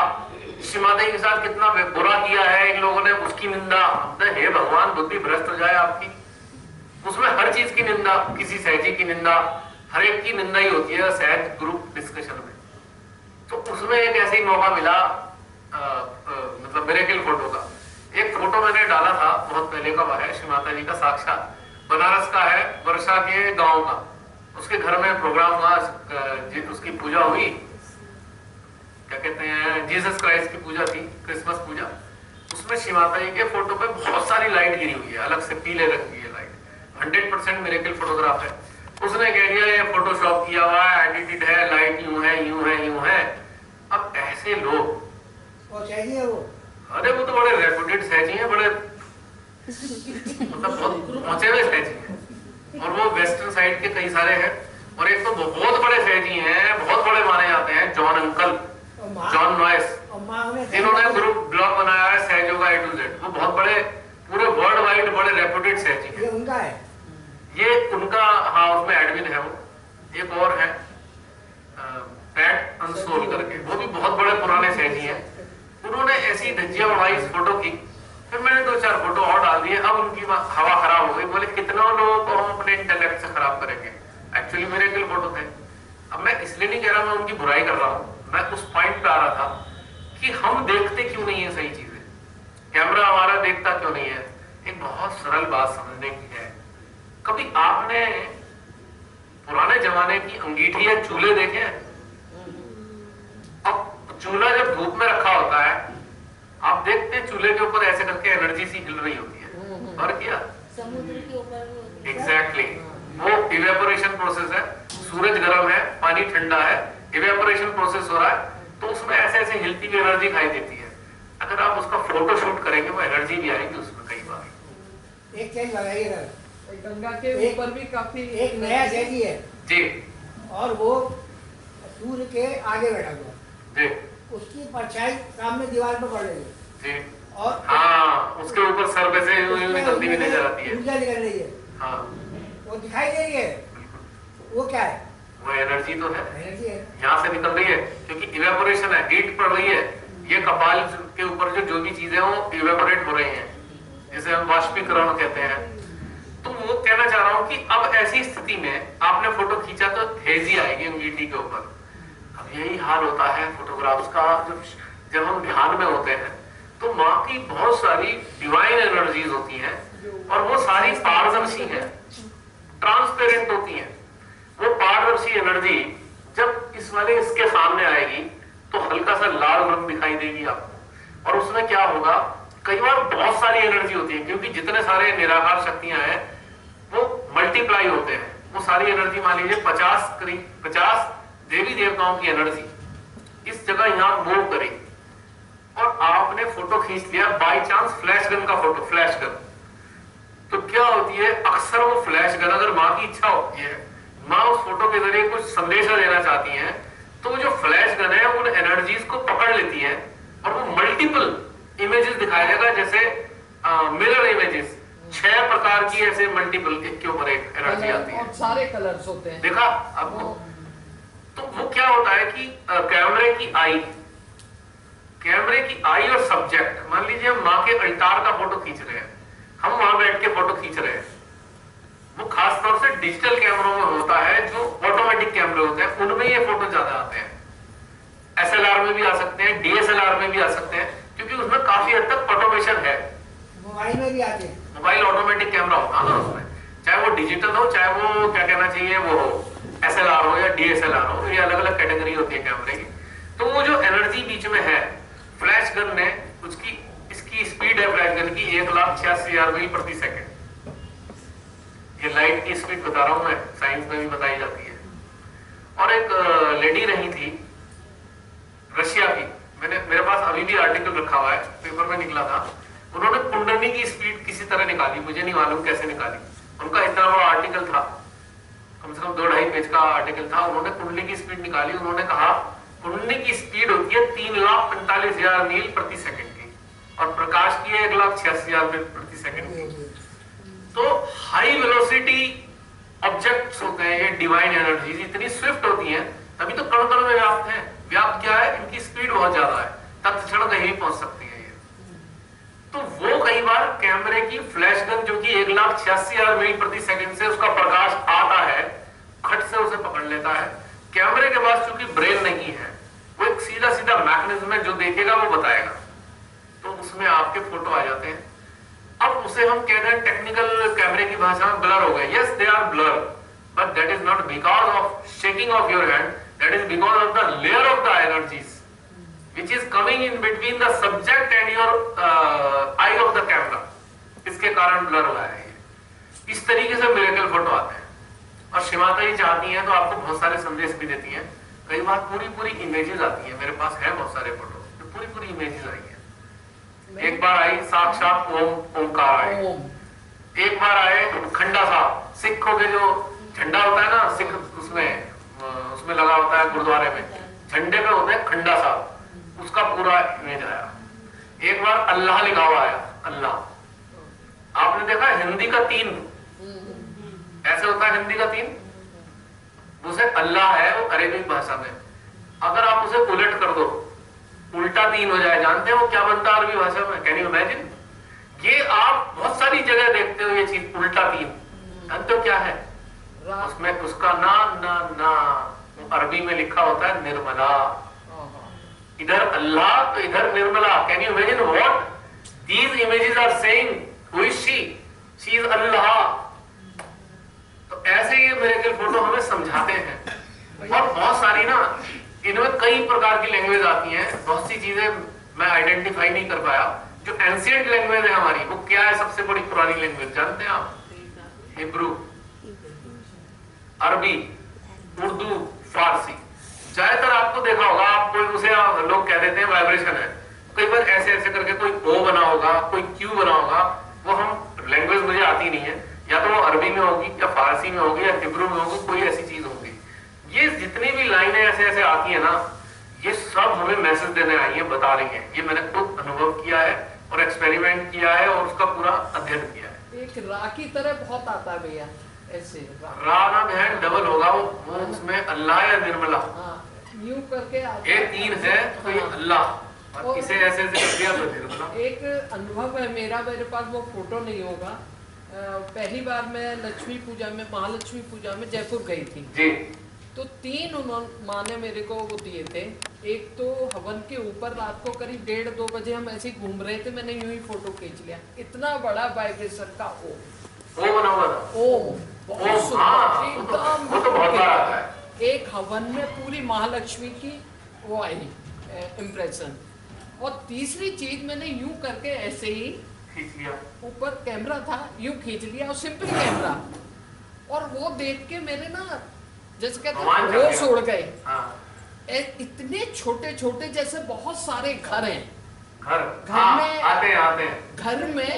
श्रीमाता जी के साथ कितना बुरा किया है इन लोगों ने, उसकी निंदा। हे भगवान, बुद्धि भ्रष्ट हो जाए आपकी। उसमें हर चीज की निंदा, किसी सहजी की निंदा, हर एक की निंदा ही होती है सहज ग्रुप डिस्कशन में। तो उसमें एक ऐसे ही मौका मिला, मतलब मिरेकल फोटो का। एक फोटो मैंने डाला था, बहुत पहले का है, श्री माता जी का साक्षात, बनारस का है, वर्षा के गांव का। उसके घर में प्रोग्राम हुआ, उसकी पूजा हुई, क्या कहते हैं, जीसस क्राइस्ट की पूजा थी, क्रिसमस पूजा। उसमें श्री माता जी के फोटो पे बहुत सारी लाइट गिरी हुई है, अलग से पीले रंग की है लाइट, 100% मिरेकल फोटोग्राफ है। उसने कह दिया ये फोटोशॉप किया हुआ है, एडिटेड है, लाइट यूं है यूं है यूं है। अब ऐसे लोग, और चाहिए वो, अरे वो तो बड़े रेपुटेड सहजी हैं, बड़े मतलब बहुत पहुंचे हुए सहजी हैं, और वो वेस्टर्न साइड के कई सारे हैं। और एक तो बहुत बड़े सहजी हैं, बहुत बड़े माने जाते हैं, जॉन अंकल, जॉन नॉइस, जिन्होंने ग्रुप ब्लॉग बनाया है सहजों का A to Z। वो बहुत बड़े, पूरे वर्ल्ड वाइड बड़े रेपुटेड सहजी हैं। ये उनका है, ये उनका, हाँ उसमें एडमिन है वो। एक और है पैट अंसोल करके, वो भी बहुत बड़े पुराने सहजी हैं। उन्होंने ऐसी धज्जियां उड़ाई इस फोटो की, फिर मैंने 2-4 फोटो और डाल दिए। अब उनकी हवा खराब हो गई, बोले कितना लोगों को हम अपने इंटेलेक्ट से खराब करेंगे। एक्चुअली मेरे दिल फोटो थे। अब मैं इसलिए नहीं कह रहा मैं उनकी बुराई कर रहा हूँ, मैं उस पॉइंट पे आ रहा था कि हम देखते क्यों नहीं है सही चीजें, कैमरा हमारा देखता क्यों नहीं है। एक बहुत सरल बात समझने की है। कभी आपने पुराने जमाने की अंगीठी या चूल्हे देखे हैं? अब चूल्हा जब धूप में रखा होता है, आप देखते हैं चूल्हे के ऊपर ऐसे करके एनर्जी सी हिल रही होती है, और क्या समुद्र के ऊपर एग्जैक्टली वो इवेपोरेशन प्रोसेस है। सूरज गर्म है, पानी ठंडा है, इवेपोरेशन प्रोसेस हो रहा है, तो उसमें ऐसे ऐसे हिलती हुई एनर्जी दिखाई देती है। अगर आप उसका फोटो शूट करेंगे, वो एनर्जी भी आएगी उसमें कई बार। एक चीज लगाइए सर, गंगा के ऊपर भी काफी एक नया सहजी है जी और वो सूर्य के आगे बैठा हुआ, जी उसकी परछाई सामने दीवार पर पड़ रही है जी, और हाँ उसके ऊपर सर पे से यूं निकलती हुई नजर आती है। ऊर्जा निकल रही है, हाँ वो दिखाई दे रही है। वो क्या है? वो एनर्जी तो है, एनर्जी है। यहाँ से निकल रही है, क्योंकि इवेपोरेशन है, हीट पड़ रही है, ये कपाल के ऊपर जो भी चीजें वो इवेपोरेट हो रही हैं, जिसे हम वाष्पीकरण कहते हैं। तो वो कहना चाह रहा हूं कि अब ऐसी स्थिति में आपने फोटो खींचा तो हेजी आएगी अंगीठी के ऊपर। अब यही हाल होता है फोटोग्राफ्स का, जब हम ध्यान में होते हैं तो माँ की बहुत सारी डिवाइन एनर्जीज होती हैं और वो सारी पारदर्शी है, ट्रांसपेरेंट होती है। वो पारदर्शी एनर्जी जब इस वाले इसके सामने आएगी तो हल्का सा लाल रंग दिखाई देगी आपको, और उसमें क्या होगा, कई बार बहुत सारी एनर्जी होती है, क्योंकि जितने सारे निराकार शक्तियां हैं वो मल्टीप्लाई होते हैं। वो सारी एनर्जी मान लीजिए 50 देवी देवताओं की एनर्जी इस जगह यहां मूव करेगी, और आपने फोटो खींच लिया बाई चांस फ्लैश गन का फोटो, फ्लैश गन, तो क्या होती है, अक्सर वो फ्लैश गन, अगर माँ की इच्छा होती है, माँ उस फोटो के जरिए कुछ संदेश देना चाहती है, तो जो फ्लैश गन है उन एनर्जीज को पकड़ लेती है और वो मल्टीपल इमेजेस दिखाया जाएगा, जैसे मिरर इमेजेस, 6 प्रकार की ऐसे मल्टीपल एक के ऊपर एक एनर्जी आती है, और सारे कलर्स होते हैं। देखा आपको? तो वो क्या होता है कि कैमरे की आई और सब्जेक्ट, मान लीजिए हम माँ के अल्टार का फोटो खींच रहे हैं, हम वहां बैठ के फोटो खींच रहे हैं, वो खास तौर से डिजिटल कैमरों में होता है, जो ऑटोमेटिक कैमरे होते हैं उनमें ये फोटो ज्यादा आते हैं। SLR में भी आ सकते हैं, DSLR में भी आ सकते हैं, क्योंकि उसमें काफी हद तक ऑटोमेशन है। मोबाइल में भी आते हैं, मोबाइल ऑटोमेटिक कैमरा होता है ना उसमें, चाहे वो डिजिटल हो, चाहे वो क्या कहना चाहिए वो SLR हो या DSLR हो, ये अलग अलग कैटेगरी होती है कैमरे की। तो वो जो एनर्जी बीच में है, फ्लैश गन ने उसकी, इसकी स्पीड है फ्लैश गन की 1,86,000 मील प्रति सेकेंड। ये लाइट की स्पीड बता रहा हूं मैं, साइंस में भी बताई जाती है। और एक लेडी रही थी रशिया की, मेरे पास अभी भी आर्टिकल रखा हुआ है, पेपर में निकला था, उन्होंने कुंडली की स्पीड किसी तरह निकाली, मुझे नहीं मालूम कैसे निकाली, उनका इतना बड़ा आर्टिकल था, कम से कम 2-2.5 पेज का आर्टिकल था, उन्होंने कुंडली की स्पीड निकाली। उन्होंने कहा कुंडली की स्पीड होती है 3,45,000 मील प्रति सेकंड की, और प्रकाश की है 1,86,000 मील प्रति सेकंड की। तो हाई वेलोसिटी ऑब्जेक्ट्स होते हैं, ये डिवाइन एनर्जीज इतनी स्विफ्ट होती हैं, तभी तो कण कण में व्याप्त है। व्याप्त क्या है, इनकी स्पीड बहुत ज्यादा है, तत्क्षण कहीं पहुंच सकती है ये। तो वो कई बार कैमरे की फ्लैश गन जो कि 1,86,000 मील प्रति सेकंड से उसका प्रकाश आता है, खट से उसे पकड़ लेता है। कैमरे के पास चूंकि ब्रेन नहीं है, वो एक सीधा सीधा मैकेनिज्म है, जो देखेगा वो बताएगा, तो उसमें आपके फोटो आ जाते हैं। अब उसे हम कहते हैं टेक्निकल कैमरे की भाषा में ब्लर हो गए। Yes, they are blur, but that is not because of shaking of your hand, that is because of the layer of the energies which is coming in between the subject and your eye of the camera, इसके कारण blur हुआ है ये। इस तरीके से miracle photo आते हैं, और शिमाता जी चाहती हैं तो आपको बहुत सारे संदेश भी देती हैं। कई बार पूरी इमेजेस आती हैं, मेरे पास है बहुत सारे फोटो, तो पूरी इमेजेस आई है। एक बार आई साक्षात ओमकार आए, एक बार आए खंडा साहब, सिखों के जो झंडा होता है ना, सिख उसमें लगा होता है गुरुद्वारे में, झंडे पे होते हैं खंडा साहब, उसका पूरा इमेज आया। एक बार अल्लाह लिखा हुआ आया, अल्लाह। आपने देखा हिंदी का 3 ऐसे होता है, हिंदी का 3 उसे अल्लाह है वो अरेबिक भाषा में, अगर आप उसे उलट कर दो, उल्टा 3 हो जाए, जानते हो क्या बनता है अरबी भाषा में? Can you imagine? ये आप बहुत सारी जगह देखते हो ये चीज, उल्टा 3, जानते हो क्या है उसमें? उसका ना अरबी में लिखा होता है निर्मला, इधर अल्लाह तो इधर Nirmala. Can you imagine what these images are saying? Who is she? She is Allah. तो ऐसे ये मिरेकल फोटो हमें समझाते हैं। और बहुत सारी ना, इनमें कई प्रकार की लैंग्वेज आती हैं, बहुत सी चीजें मैं आइडेंटिफाई नहीं कर पाया। जो एंशिएंट लैंग्वेज है हमारी, वो क्या है? सबसे बड़ी पुरानी लैंग्वेज जानते हैं आप? हिब्रू, अरबी, उर्दू, फारसी। ज्यादातर आपको देखा होगा, आप कोई उसे लोग कह देते हैं वाइब्रेशन है, कई बार ऐसे ऐसे करके कोई ओ बना होगा, कोई क्यू बना होगा, वो हम लैंग्वेज मुझे आती नहीं है, या तो वो अरबी में होगी या फारसी में होगी या हिब्रू में होगी, कोई ऐसी चीज होगी। ये जितनी भी लाइनें ऐसे ऐसे आती है ना, ये सब हमें मैसेज देने आई है, बता रही है। ये मैंने खुद अनुभव किया है और एक्सपेरिमेंट किया है और उसका पूरा अध्ययन किया है। एक रा की तरह बहुत आता है भैया, ऐसे रा ना बहन डबल होगा वो उसमें अल्लाह या निर्मला, हाँ यूं करके आता ये तीन है तो ये हाँ। अल्लाह, और किसे ऐसे ऐसे कर दिया तो निर्मला। एक अनुभव है मेरा, मेरे पास वो फोटो नहीं होगा। पहली बार मैं लक्ष्मी पूजा में, महालक्ष्मी पूजा में जयपुर गई थी जी तो 3 उन्होंने माँ ने मेरे को वो दिए थे। एक तो हवन के ऊपर रात को करीब 1:30-2 बजे हम ऐसे ही घूम रहे थे, मैंने यूं ही फोटो खींच लिया। इतना बड़ा वाइब्रेशन का वो बना हुआ था। ओम, बहुत ओम, सुंदर, हाँ, एकदम वो तो बहुत बार आता है। एक हवन में पूरी महालक्ष्मी की वो आई इम्प्रेशन। और तीसरी चीज मैंने यूं करके ऐसे ही खींच लिया, ऊपर कैमरा था, यूं खींच लिया, और सिंपल कैमरा, और वो देख के मेरे ना जैसे कहते रोमांच हैं आ होश गया। उड़ गए। हाँ, इतने छोटे छोटे जैसे बहुत सारे घर हैं, घर घर में आते हैं घर में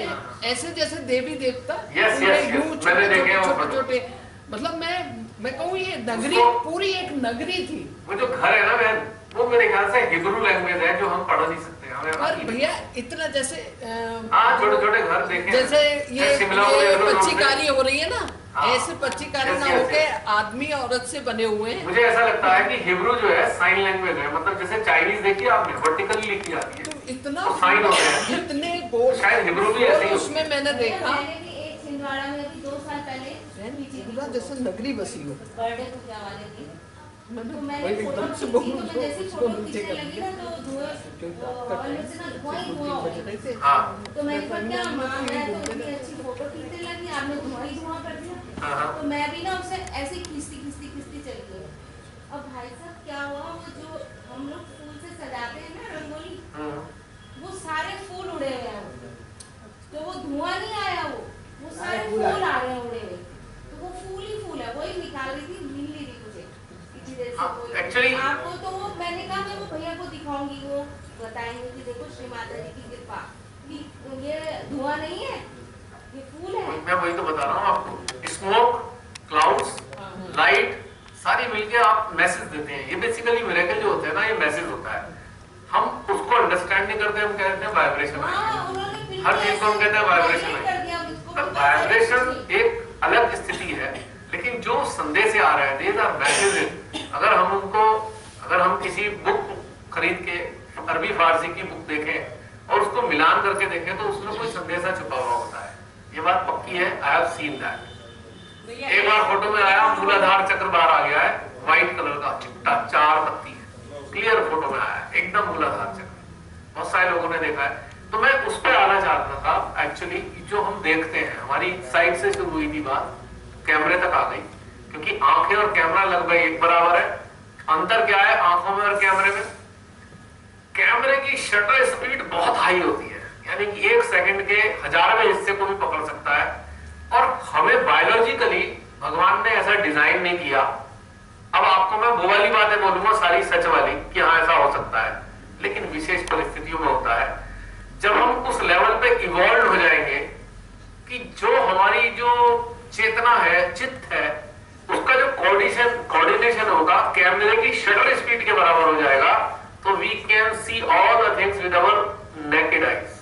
ऐसे जैसे देवी देवता Yes, उनमें yes, yes, यूं मैंने छोटे देखे हैं वो छोटे फोटो। छोटे, मतलब मैं कहूँ ये नगरी, उसको- पूरी एक नगरी थी। वो जो घर है ना बहन, वो मेरे ख्याल से हिब्रू लैंग्वेज है जो हम पढ़ नहीं सकते, हमें और आती नहीं। भैया इतना जैसे हाँ, छोटे छोटे घर देखे जैसे ये शिमला में देख लो रोड पे। पच्चीकारी हो रही है ना, हाँ। ऐसे पच्चीकारी Yes, ना yes, होके yes। आदमी औरत से बने हुए हैं। मुझे ऐसा लगता है कि हिब्रू जो है साइन लैंग्वेज है, मतलब जैसे चाइनीज देखी आपने, वर्टिकली लिखी जाती है, तो इतना तो साइन होते हैं। इतने गोल, शायद हिब्रू भी ऐसे ही होती उसमें मैंने देखा मैंने भी एक छिंदवाड़ा में अभी 2 साल पहले पूरा जैसे नगरी बसी हो। बर्थडे पूजा वाले दिन मैंने तो मैंने वही फोटो एकदम से खींची, बोल तो मैं जैसे ही उसको फोटो नीचे खींचने कर लगी दिया। ना तो धुआं हॉल में से ना धुआं ही धुआं हो गया। हाँ तो मैंने कहा क्या माँ, मैं तो इतनी अच्छी फोटो खींचने लगी, आपने धुआं ही धुआं कर दिया। हाँ तो मैं भी ना उसे ऐसे ही खींचती चली गई। अब भाई साहब क्या हुआ, वो जो हम लोग फूल से सजाते हैं ना रंगोली, वो सारे फूल उड़े हुए हैं। तो वो धुआं नहीं आया, वो सारे फूल आ रहे हैं उड़े हुए। तो वो फूल ही फूल है, वही निकाल रही थी, मिल नहीं रही मुझे इतनी देर से हाँ, कोई। actually- आपको तो वो मैंने कहा मैं वो भैया को दिखाऊंगी, वो बताएंगे कि देखो श्री माता जी की कृपा कि ये धुआं नहीं है, ये फूल है। मैं वही तो बता रहा हूँ आपको, स्मोक, क्लाउड्स, लाइट सारी मिलके आप मैसेज देते हैं। ये बेसिकली मिरेकल जो होते हैं ना, ये मैसेज होता है। हम उसको अंडरस्टैंड नहीं करते, हम कहते हैं वाइब्रेशन है। हाँ, उन्होंने बिल्कुल हर चीज को हम कहते हैं वाइब्रेशन ऐसे है। कर दिया मुझको, पर पता है वाइब्रेशन कुछ नहीं। एक अलग स्थिति है, लेकिन जो संदेश आ रहा है, these are messages। अगर हम किसी बुक खरीद के अरबी फारसी की बुक देखें और उसको मिलान करके देखें तो उसमें कोई संदेशा छुपा हुआ होता है। ये बात पक्की है, आई हैव सीन दैट। एक बार फोटो में आया, मूलाधार चक्र बाहर आ गया है, व्हाइट कलर का चिट्टा 4 पत्ती है, क्लियर फोटो में आया है, एकदम मूलाधार चक्र। बहुत सारे लोगों ने देखा है। तो मैं उस पर आना चाहता था एक्चुअली, जो हम देखते हैं, हमारी साइड से शुरू हुई थी बात, कैमरे तक आ गई, क्योंकि आंखें और कैमरा लगभग एक बराबर है। अंतर क्या है आंखों में और कैमरे में? कैमरे की शटर स्पीड बहुत हाई होती है, यानी कि 1 सेकंड के 1000वें हिस्से को भी पकड़ सकता है। और हमें बायोलॉजिकली भगवान ने ऐसा डिजाइन नहीं किया। अब आपको मैं वो वाली बातें बोलूंगा, सारी सच वाली, कि हाँ ऐसा हो सकता है, लेकिन विशेष परिस्थितियों में होता है। जब हम उस लेवल पे इवॉल्व हो जाएंगे कि जो हमारी जो चेतना है, चित्त है, उसका जो कोऑर्डिनेशन होगा कैमरे की शटर स्पीड के बराबर हो जाएगा, तो we can see all the things with our naked eyes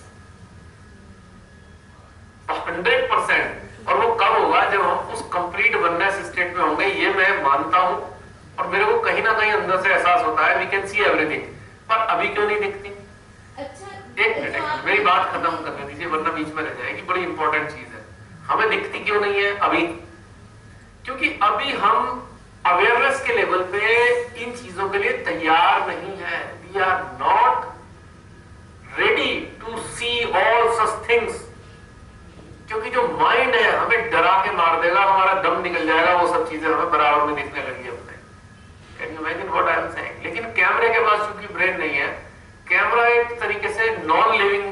100%। और वो कब होगा? जब हम उस कंप्लीट वननेस स्टेट में होंगे, ये मैं मानता हूं, और मेरे को कहीं ना कहीं अंदर से एहसास होता है वी कैन सी एवरीथिंग। पर अभी क्यों नहीं दिखती? अच्छा, एक मिनट, मेरी बात खत्म करने दीजिए वरना बीच में रह जाएगी। बड़ी इंपॉर्टेंट चीज है, हमें दिखती क्यों नहीं है अभी? क्योंकि अभी हम अवेयरनेस के लेवल पे इन चीजों के लिए तैयार नहीं है। We are not ready to see all such things. क्योंकि जो माइंड है हमें डरा के मार देगा, हमारा दम निकल जाएगा, वो सब चीजें हमें बराबर में दिखने लगी अपने। Can you imagine what I am saying? लेकिन कैमरे के पास चूंकि ब्रेन नहीं है, कैमरा एक तरीके से नॉन लिविंग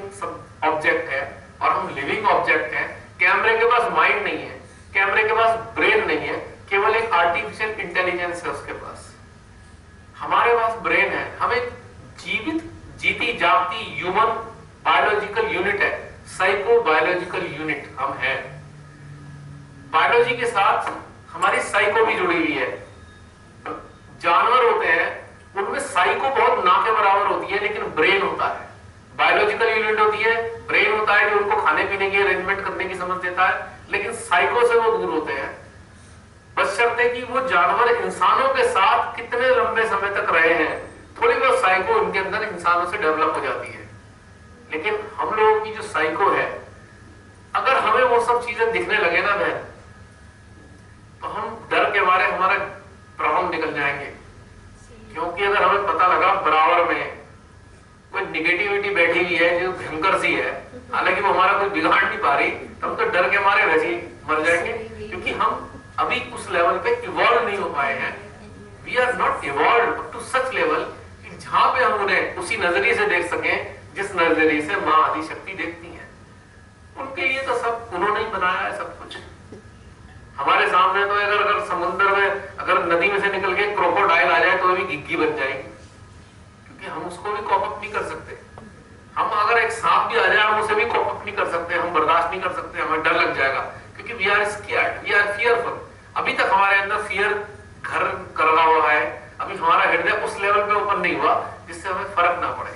ऑब्जेक्ट है और हम लिविंग ऑब्जेक्ट हैं। कैमरे के पास माइंड नहीं है, कैमरे के पास ब्रेन नहीं है, केवल एक आर्टिफिशियल इंटेलिजेंस है उसके पास। हमारे पास ब्रेन है, हमें जीवित जीती जागती ह्यूमन बायोलॉजिकल यूनिट है, साइको बायोलॉजिकल यूनिट हम हैं। बायोलॉजी के साथ हमारी साइको भी जुड़ी हुई है। जानवर होते हैं उनमें साइको बहुत ना के बराबर होती है, लेकिन ब्रेन होता है, बायोलॉजिकल यूनिट होती है, ब्रेन होता है जो उनको खाने पीने की अरेंजमेंट करने की समझ देता है, लेकिन साइको से वो दूर होते हैं। बशर्ते कि वो जानवर इंसानों के साथ कितने लंबे समय तक रहे हैं, थोड़ी बहुत साइको उनके अंदर इंसानों से डेवलप हो जाती है। लेकिन हम लोगों की जो साइको है, अगर हमें वो सब चीजें दिखने लगे ना बहन, तो हम डर के मारे हमारा प्राण निकल जाएंगे। क्योंकि अगर हमें पता लगा बराबर में कोई निगेटिविटी बैठी हुई है जो भयंकर सी है, हालांकि वो हमारा कोई बिगाड़ नहीं पा रही, तो हम तो डर के मारे वैसे ही मर जाएंगे, क्योंकि हम अभी उस लेवल पे इवॉल्व नहीं हो पाए हैं। We are not evolve to such level कि जहां पे हम उन्हें उसी नजरिए से देख सकें जिस नजरिए से माँ आदि शक्ति देखती है। उनके लिए तो सब उन्होंने ही बनाया है सब कुछ। हमारे सामने तो अगर समुद्र में, अगर नदी में से निकल के क्रोकोडाइल आ जाए तो भी घिग्गी बन जाएगी, क्योंकि हम उसको भी कॉप अप नहीं कर सकते। हम अगर एक सांप भी आ जाए हम उसे भी कॉप अप नहीं कर सकते, हम बर्दाश्त नहीं कर सकते, हमें डर लग जाएगा, क्योंकि we are scared, we are fearful. अभी तक हमारे अंदर फियर घर कर रहा हुआ है, अभी हमारा हृदय उस लेवल पे ओपन नहीं हुआ जिससे हमें फर्क ना पड़े।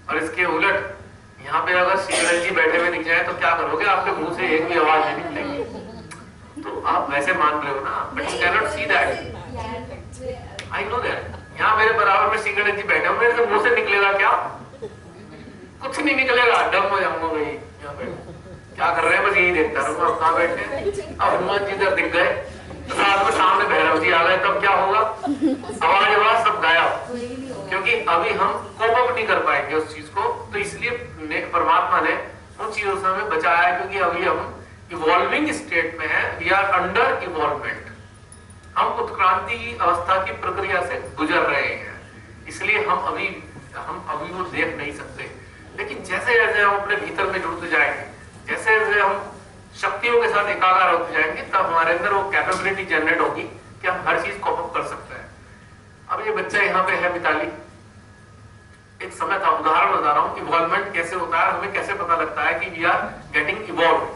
और इसके उलट यहाँ पे अगर श्रीधर जी बैठे हुए दिख जाए तो क्या करोगे? आपके मुंह से एक भी आवाज नहीं निकलेगी। तो आप वैसे मान रहे हो ना, but you can not see that. I know that. यहाँ मेरे बराबर में श्रीधर जी बैठे हो, मेरे से मुंह से निकलेगा क्या? कुछ नहीं निकलेगा, डम हो जाऊंगा भाई। यहाँ पे क्या कर रहे हैं? बस यही देखता रहूंगा। अब कहाँ बैठे हैं? अब हनुमान जी इधर दिख गए, तो साथ में सामने भैरव जी आ गए, तब क्या होगा? आवाज सब गायब, क्योंकि अभी हम कोप अप नहीं कर पाएंगे उस चीज को। तो इसलिए परमात्मा ने उन चीजों से हमें बचाया है, क्योंकि अभी हम इवॉल्विंग स्टेट में है, वी आर अंडर इवॉल्वमेंट। हम उत्क्रांति की अवस्था की प्रक्रिया से गुजर रहे हैं, इसलिए हम अभी वो देख नहीं सकते। लेकिन जैसे जैसे हम अपने भीतर में जुड़ते जाएंगे, जैसे जैसे हम शक्तियों के साथ एकाकार होते जाएंगे, तब हमारे अंदर वो कैपेबिलिटी जनरेट होगी कि हम हर चीज कॉप अप कर सकते हैं। अब ये बच्चा यहाँ पे है मिताली, एक समय था, उदाहरण बता रहा हूँ, इवॉल्वमेंट कैसे होता है, हमें कैसे पता लगता है कि वी आर गेटिंग इवॉल्व।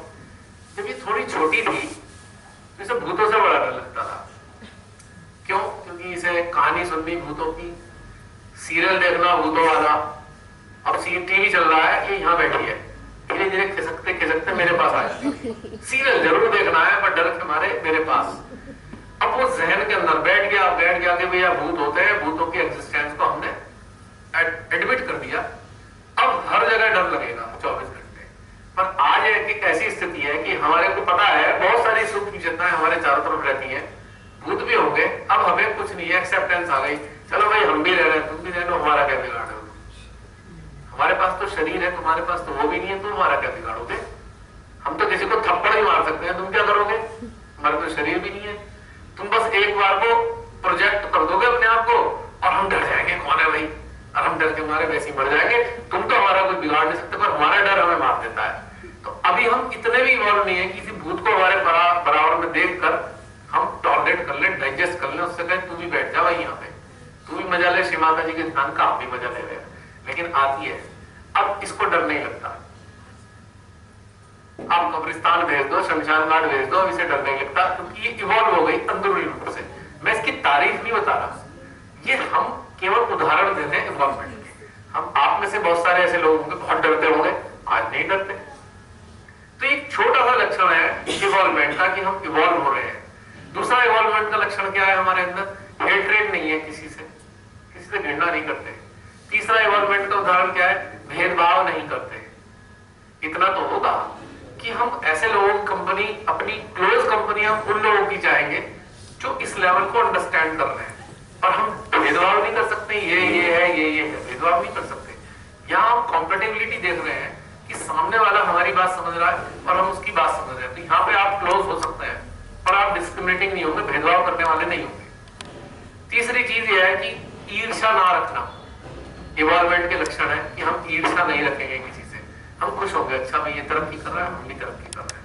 जब ये थोड़ी छोटी थी तो इसे भूतों से बड़ा डर लगता था। क्यों? क्योंकि इसे कहानी सुननी भूतों की, सीरियल देखना भूतों वाला। अब टीवी चल रहा है, ये यहाँ बैठी है, धीरे धीरे खिसकते खिसकते मेरे पास आ जाती है। सीरियल जरूर देखना है पर डर के मारे मेरे पास। अब वो जहन के अंदर बैठ गया कि भैया भूत होते हैं, भूतों की एग्जिस्टेंस को हमने एडमिट कर दिया। अब हर जगह डर लगेगा 24 घंटे। पर आज एक ऐसी स्थिति है कि हमारे को पता है बहुत सारी सूक्ष्म चेतनाएं हमारे चारों तरफ रहती हैं, भूत भी होंगे। अब हमें कुछ नहीं है, एक्सेप्टेंस आ गई, चलो भाई हम भी रह रहे हैं, तुम भी रह लो, हमारा क्या बिगाड़ है? हमारे पास तो शरीर है, तुम्हारे पास तो वो भी नहीं है, तुम हमारा क्या बिगाड़ोगे? हम तो किसी को थप्पड़ ही मार सकते हैं, तुम क्या करोगे? हमारे तो शरीर भी नहीं है। तुम बस एक बार को प्रोजेक्ट कर दोगे अपने आप को और हम डर जाएंगे, कौन है भाई? और हम डर के मारे वैसे ही मर जाएंगे। तुम तो हमारा कुछ बिगाड़ नहीं सकते, पर हमारा डर हमें मार देता है। तो अभी हम इतने भी इवॉल्व नहीं है, किसी भूत को हमारे बराबर में देख कर हम टॉलरेट कर ले, डाइजेस्ट कर ले, उससे कहें तू भी बैठ जा भाई यहाँ पे, तू भी मजा ले, श्री माता जी के ध्यान का आप भी मजा ले रहे हैं। लेकिन आती है, अब इसको डर नहीं लगता। आप कब्रिस्तान भेज दो, शमशान घाट भेज दो, अब इसे डर नहीं लगता, क्योंकि ये इवॉल्व हो गई अंदरूनी रूप से। मैं इसकी तारीफ नहीं बता रहा, ये हम केवल उदाहरण देते हैं इवॉल्वमेंट के। हम आप में से बहुत सारे ऐसे लोग होंगे बहुत डरते होंगे, आज नहीं डरते। तो एक छोटा सा लक्षण है इवॉल्वमेंट का कि हम इवॉल्व हो रहे हैं। दूसरा इवॉल्वमेंट का लक्षण क्या है हमारे अंदर? हेट्रेड नहीं है, किसी से घृणा नहीं करते। तीसरा इवॉल्वमेंट का उदाहरण क्या है? भेदभाव नहीं करते। इतना तो होगा कि हम ऐसे लोगों की कंपनी, अपनी क्लोज कंपनी हम उन लोगों की चाहेंगे जो इस लेवल को अंडरस्टैंड कर रहे हैं। और हम भेदभाव नहीं कर सकते, ये है, भेदभाव नहीं कर सकते। यहाँ हम कॉम्पेटिबिलिटी देख रहे हैं कि सामने वाला हमारी बात समझ रहा है और हम उसकी बात समझ रहे हैं। तो यहाँ पे आप क्लोज हो सकते हैं और आप डिस्क्रिमिनेटिंग नहीं होंगे, भेदभाव करने वाले नहीं होंगे। तीसरी चीज यह है कि ईर्ष्या ना रखना। इवॉल्वमेंट के लक्षण है कि हम ईर्ष्या नहीं रखेंगे किसी से, हम खुश होंगे, अच्छा भाई ये तरक्की कर रहा है, हम भी तरक्की कर रहे हैं।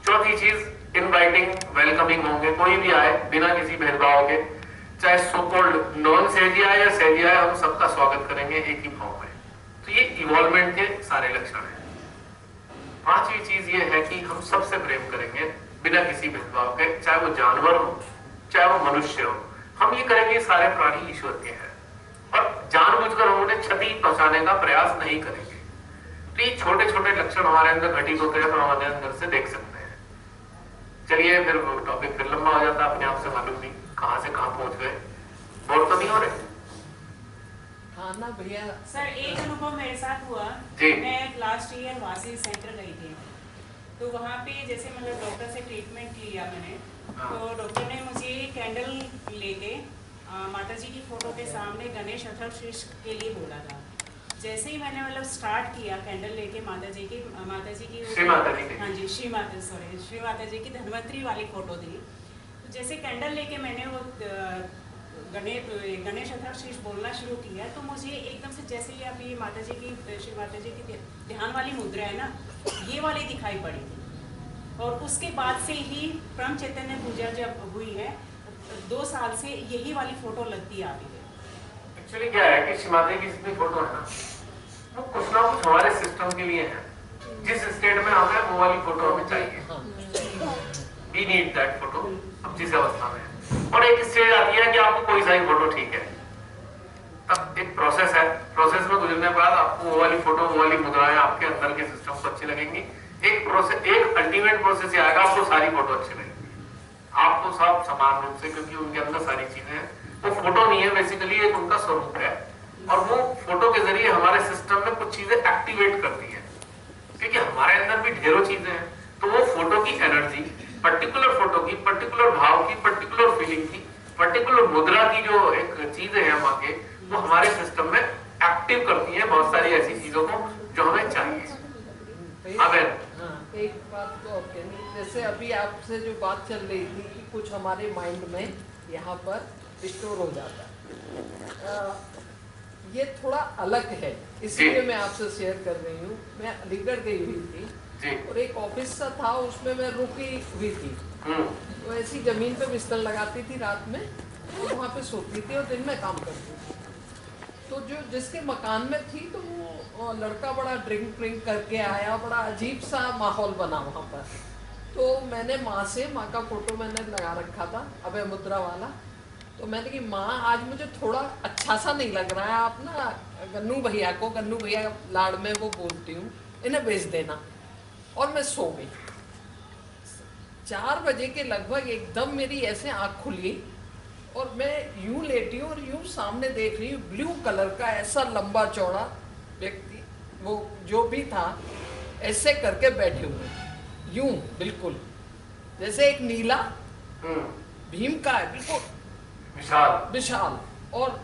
चौथी चीज इनवाइटिंग, वेलकमिंग होंगे, कोई भी आए बिना किसी भेदभाव के, चाहे सो कॉल्ड नॉन सेजी आए या सेजी आए, हम सबका स्वागत करेंगे एक ही भाव में। तो ये इवॉल्वमेंट के सारे लक्षण हैं। पांचवी चीज ये है कि हम सबसे प्रेम करेंगे बिना किसी भेदभाव के, चाहे वो जानवर हो चाहे वो मनुष्य हो। हम ये करेंगे, सारे प्राणी ईश्वर के हैं और जानबूझकर हम उन्हें क्षति पहुंचाने का प्रयास नहीं करेंगे। तो ये छोटे छोटे लक्षण हमारे अंदर घटित होते हैं तो हम हमारे अंदर से देख सकते हैं। चलिए फिर टॉपिक फिर लंबा हो जाता, अपने आप से मालूम नहीं कहाँ से कहाँ पहुंच गए। बोर तो नहीं हो रहे? हाँ ना भैया। सर एक अनुभव मेरे साथ हुआ। जी। मैं लास्ट ईयर वासी सेंटर गई थी, तो वहाँ पे जैसे मतलब डॉक्टर से ट्रीटमेंट लिया मैंने, तो डॉक्टर ने मुझे कैंडल लेके माता जी की फोटो के सामने गणेश अथर्वशीर्ष के लिए बोला था। जैसे ही मैंने मतलब स्टार्ट किया कैंडल लेके माता जी की श्री माता जी की, हाँ जी श्री माता जी की धन्वंतरी वाली फोटो दी। तो जैसे कैंडल लेके मैंने वो गणेश अथर्वशीर्ष बोलना शुरू किया, तो मुझे एकदम से जैसे ही अभी माता जी की श्री माता जी की ध्यान वाली मुद्रा है ना, ये वाली दिखाई पड़ी थी। और उसके बाद से ही ब्रह्म चैतन्य पूजा जब हुई है, 2 साल से यही वाली फोटो लगती आ रही है। एक्चुअली क्या है कि श्री माता की जितनी फोटो है ना, वो कुछ ना कुछ हमारे सिस्टम के लिए है। जिस स्टेट में हम है वो वाली फोटो हमें चाहिए। We need that फोटो, अब जिस अवस्था में है। और एक स्टेज आती है कि आपको कोई सा ही फोटो ठीक है, तब एक प्रोसेस है, प्रोसेस में गुजरने के बाद आपको वो वाली फोटो, वो वाली मुद्राएं आपके अंदर के सिस्टम को अच्छी लगेंगी। एक प्रोसेस, एक अल्टीमेट प्रोसेस आएगा, आपको सारी फोटो अच्छी लगेगी, आपको सब समान रूप से, क्योंकि उनके अंदर सारी चीजें हैं। वो फोटो नहीं है, बेसिकली एक उनका स्वरूप है, और वो फोटो के जरिए हमारे सिस्टम में कुछ चीजें एक्टिवेट करती है, क्योंकि हमारे अंदर भी ढेरों चीजें हैं। तो वो फोटो की एनर्जी, पर्टिकुलर फोटो की, पर्टिकुलर भाव की, पर्टिकुलर फीलिंग की, पर्टिकुलर मुद्रा की जो एक चीजें हैं वहां के, वो हमारे सिस्टम में एक्टिव करती है बहुत सारी ऐसी चीजों को जो हमें चाहिए। अब एक बात तो और कहनी, जैसे अभी आपसे जो बात चल रही थी कि कुछ हमारे माइंड में यहाँ पर स्टोर हो जाता है, ये थोड़ा अलग है, इसलिए मैं आपसे शेयर कर रही हूँ। मैं अलीगढ़ गई हुई थी और एक ऑफिस सा था, उसमें मैं रुकी हुई थी। तो ऐसी जमीन पे बिस्तर लगाती थी रात में, और वहाँ पे सोती थी और दिन में काम करती थी। तो जो जिसके मकान में थी, तो वो लड़का बड़ा ड्रिंक करके आया, बड़ा अजीब सा माहौल बना वहाँ पर। तो मैंने माँ का फोटो मैंने लगा रखा था, अभय मुद्रा वाला। तो मैंने कहा माँ, आज मुझे थोड़ा अच्छा सा नहीं लग रहा है, आप ना गन्नू भैया लाड़ में वो बोलती हूँ, इन्हें भेज देना। और मैं सो गई। 4 बजे के लगभग एकदम मेरी ऐसे आँख खुली, और मैं यूं लेटी हूँ और यूं सामने देख रही हूँ, ब्लू कलर का ऐसा लंबा चौड़ा व्यक्ति, वो जो भी था, ऐसे करके बैठे हुए, यूं बिल्कुल जैसे एक नीला भीम का है, बिल्कुल विशाल, और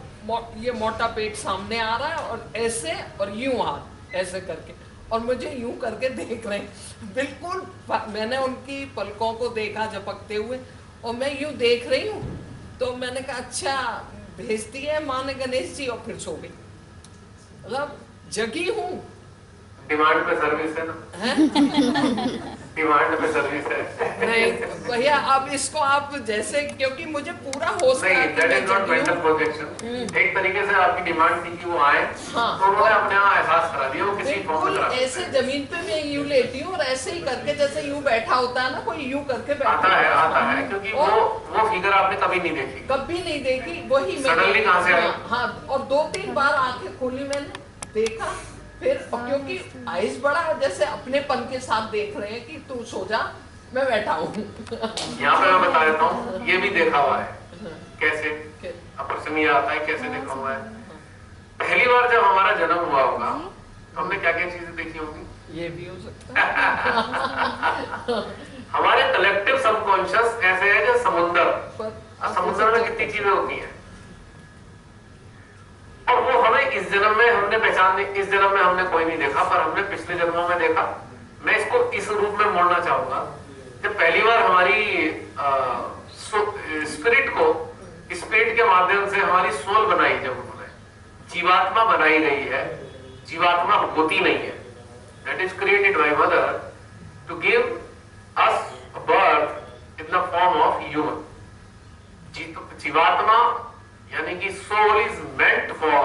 ये मोटा पेट सामने आ रहा है, और ऐसे, और यूं हाथ ऐसे करके, और मुझे यूं करके देख रहे हैं बिल्कुल। मैंने उनकी पलकों को देखा झपकते हुए, और मैं यूं देख रही हूँ। तो मैंने कहा अच्छा भेजती है माँ ने गणेश जी, और फिर सो गई। मतलब जगी हूँ। डिमांड पे सर्विस है ना? डिमांड पे सर्विस है। नहीं भैया, अब इसको आप जैसे, क्योंकि मुझे पूरा होश नहीं, that is not mental projection। एक तरीके से आपकी डिमांड थी कि वो आए, हाँ, तो उन्होंने अपने यहाँ एहसास करा दिया, वो किसी फॉर्म में ऐसे जमीन पे मैं यूं लेटी हूँ, और ऐसे ही करके जैसे यूं बैठा होता है ना कोई, यूं करके बैठा आता है, क्योंकि वो फिगर आपने कभी नहीं देखी, कभी नहीं देखी। वही सडनली कहाँ से आई? हाँ, और 2-3 बार आंखें खोली, मैंने देखा, फिर क्योंकि आइज बड़ा जैसे अपनेपन के साथ देख रहे हैं कि तू सो जा, मैं बैठा हूँ। यहाँ पे मैं बता देता हूँ, ये भी देखा हुआ है कैसे, अप्रसमीय आता है कैसे देखा हुआ है। पहली बार जब हमारा जन्म हुआ होगा, तो हमने क्या क्या चीजें देखी होंगी? ये भी हो सकता है। हमारे कलेक्टिव सबकॉन्शियस ऐसे है जैसे समुद्र, समुद्र में कितनी चीजें होती हैं, और वो हमें इस जन्म में हमने पहचान, इस जन्म में हमने कोई नहीं देखा, पर हमने पिछले जन्मों में देखा। मैं इसको इस रूप में मोड़ना चाहूंगा, जब पहली बार हमारी स्पिरिट के माध्यम से हमारी सोल बनाई, जब उन्होंने जीवात्मा बनाई गई है, जीवात्मा होती नहीं है, that is created by mother to give us a birth in the form of human. जीवात्मा यानी कि soul is meant for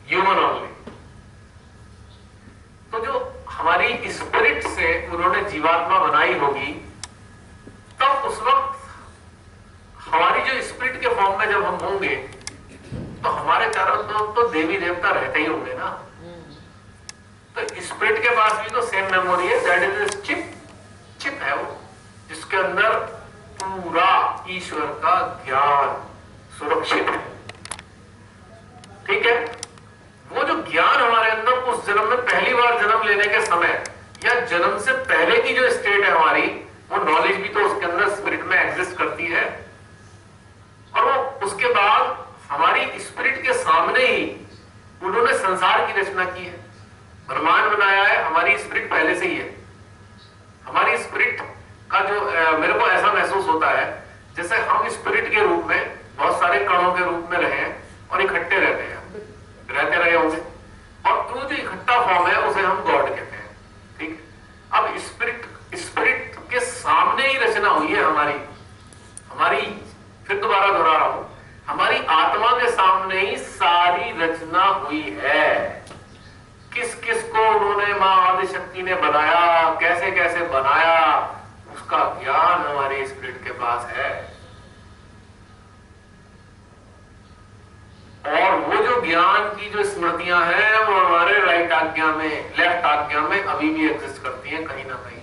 human only. तो जो हमारी स्पिरिट से उन्होंने जीवात्मा बनाई होगी, तब उस वक्त हमारी जो स्पिरिट के फॉर्म में जब हम होंगे, तो हमारे चारों तरफ तो देवी देवता रहते ही होंगे ना। तो स्पिरिट के पास भी तो सेम मेमोरी है, दैट इज चिप है वो। जिसके अंदर पूरा ईश्वर का ज्ञान सुरक्षित है। ठीक है, वो जो ज्ञान हमारे अंदर उस जन्म में पहली बार जन्म लेने के समय या जन्म से पहले की जो स्टेट है हमारी, वो नॉलेज भी तो उसके अंदर स्पिरिट में एग्जिस्ट करती है। और वो उसके बाद हमारी स्पिरिट के सामने ही उन्होंने संसार की रचना की है, ब्रह्मांड बनाया है। हमारी स्पिरिट पहले से ही है। हमारी स्पिरिट का जो मेरे को ऐसा महसूस होता है जैसे हम स्पिरिट के रूप में बहुत सारे कणों के रूप में रहे और इकट्ठे रहते रहे होंगे, और वो जो इकट्ठा फॉर्म है उसे हम गॉड कहते हैं। ठीक है, अब स्पिरिट के सामने ही रचना हुई है हमारी फिर दोबारा दोहरा रहा हूं, हमारी आत्मा के सामने ही सारी रचना हुई है। किस किस को उन्होंने मां आदिशक्ति ने बनाया, कैसे कैसे बनाया, उसका ज्ञान हमारे स्पिरिट के पास है। और वो जो ज्ञान की जो स्मृतियां हैं वो हमारे राइट आज्ञा में, लेफ्ट आज्ञा में अभी भी एग्जिस्ट करती हैं कहीं ना कहीं।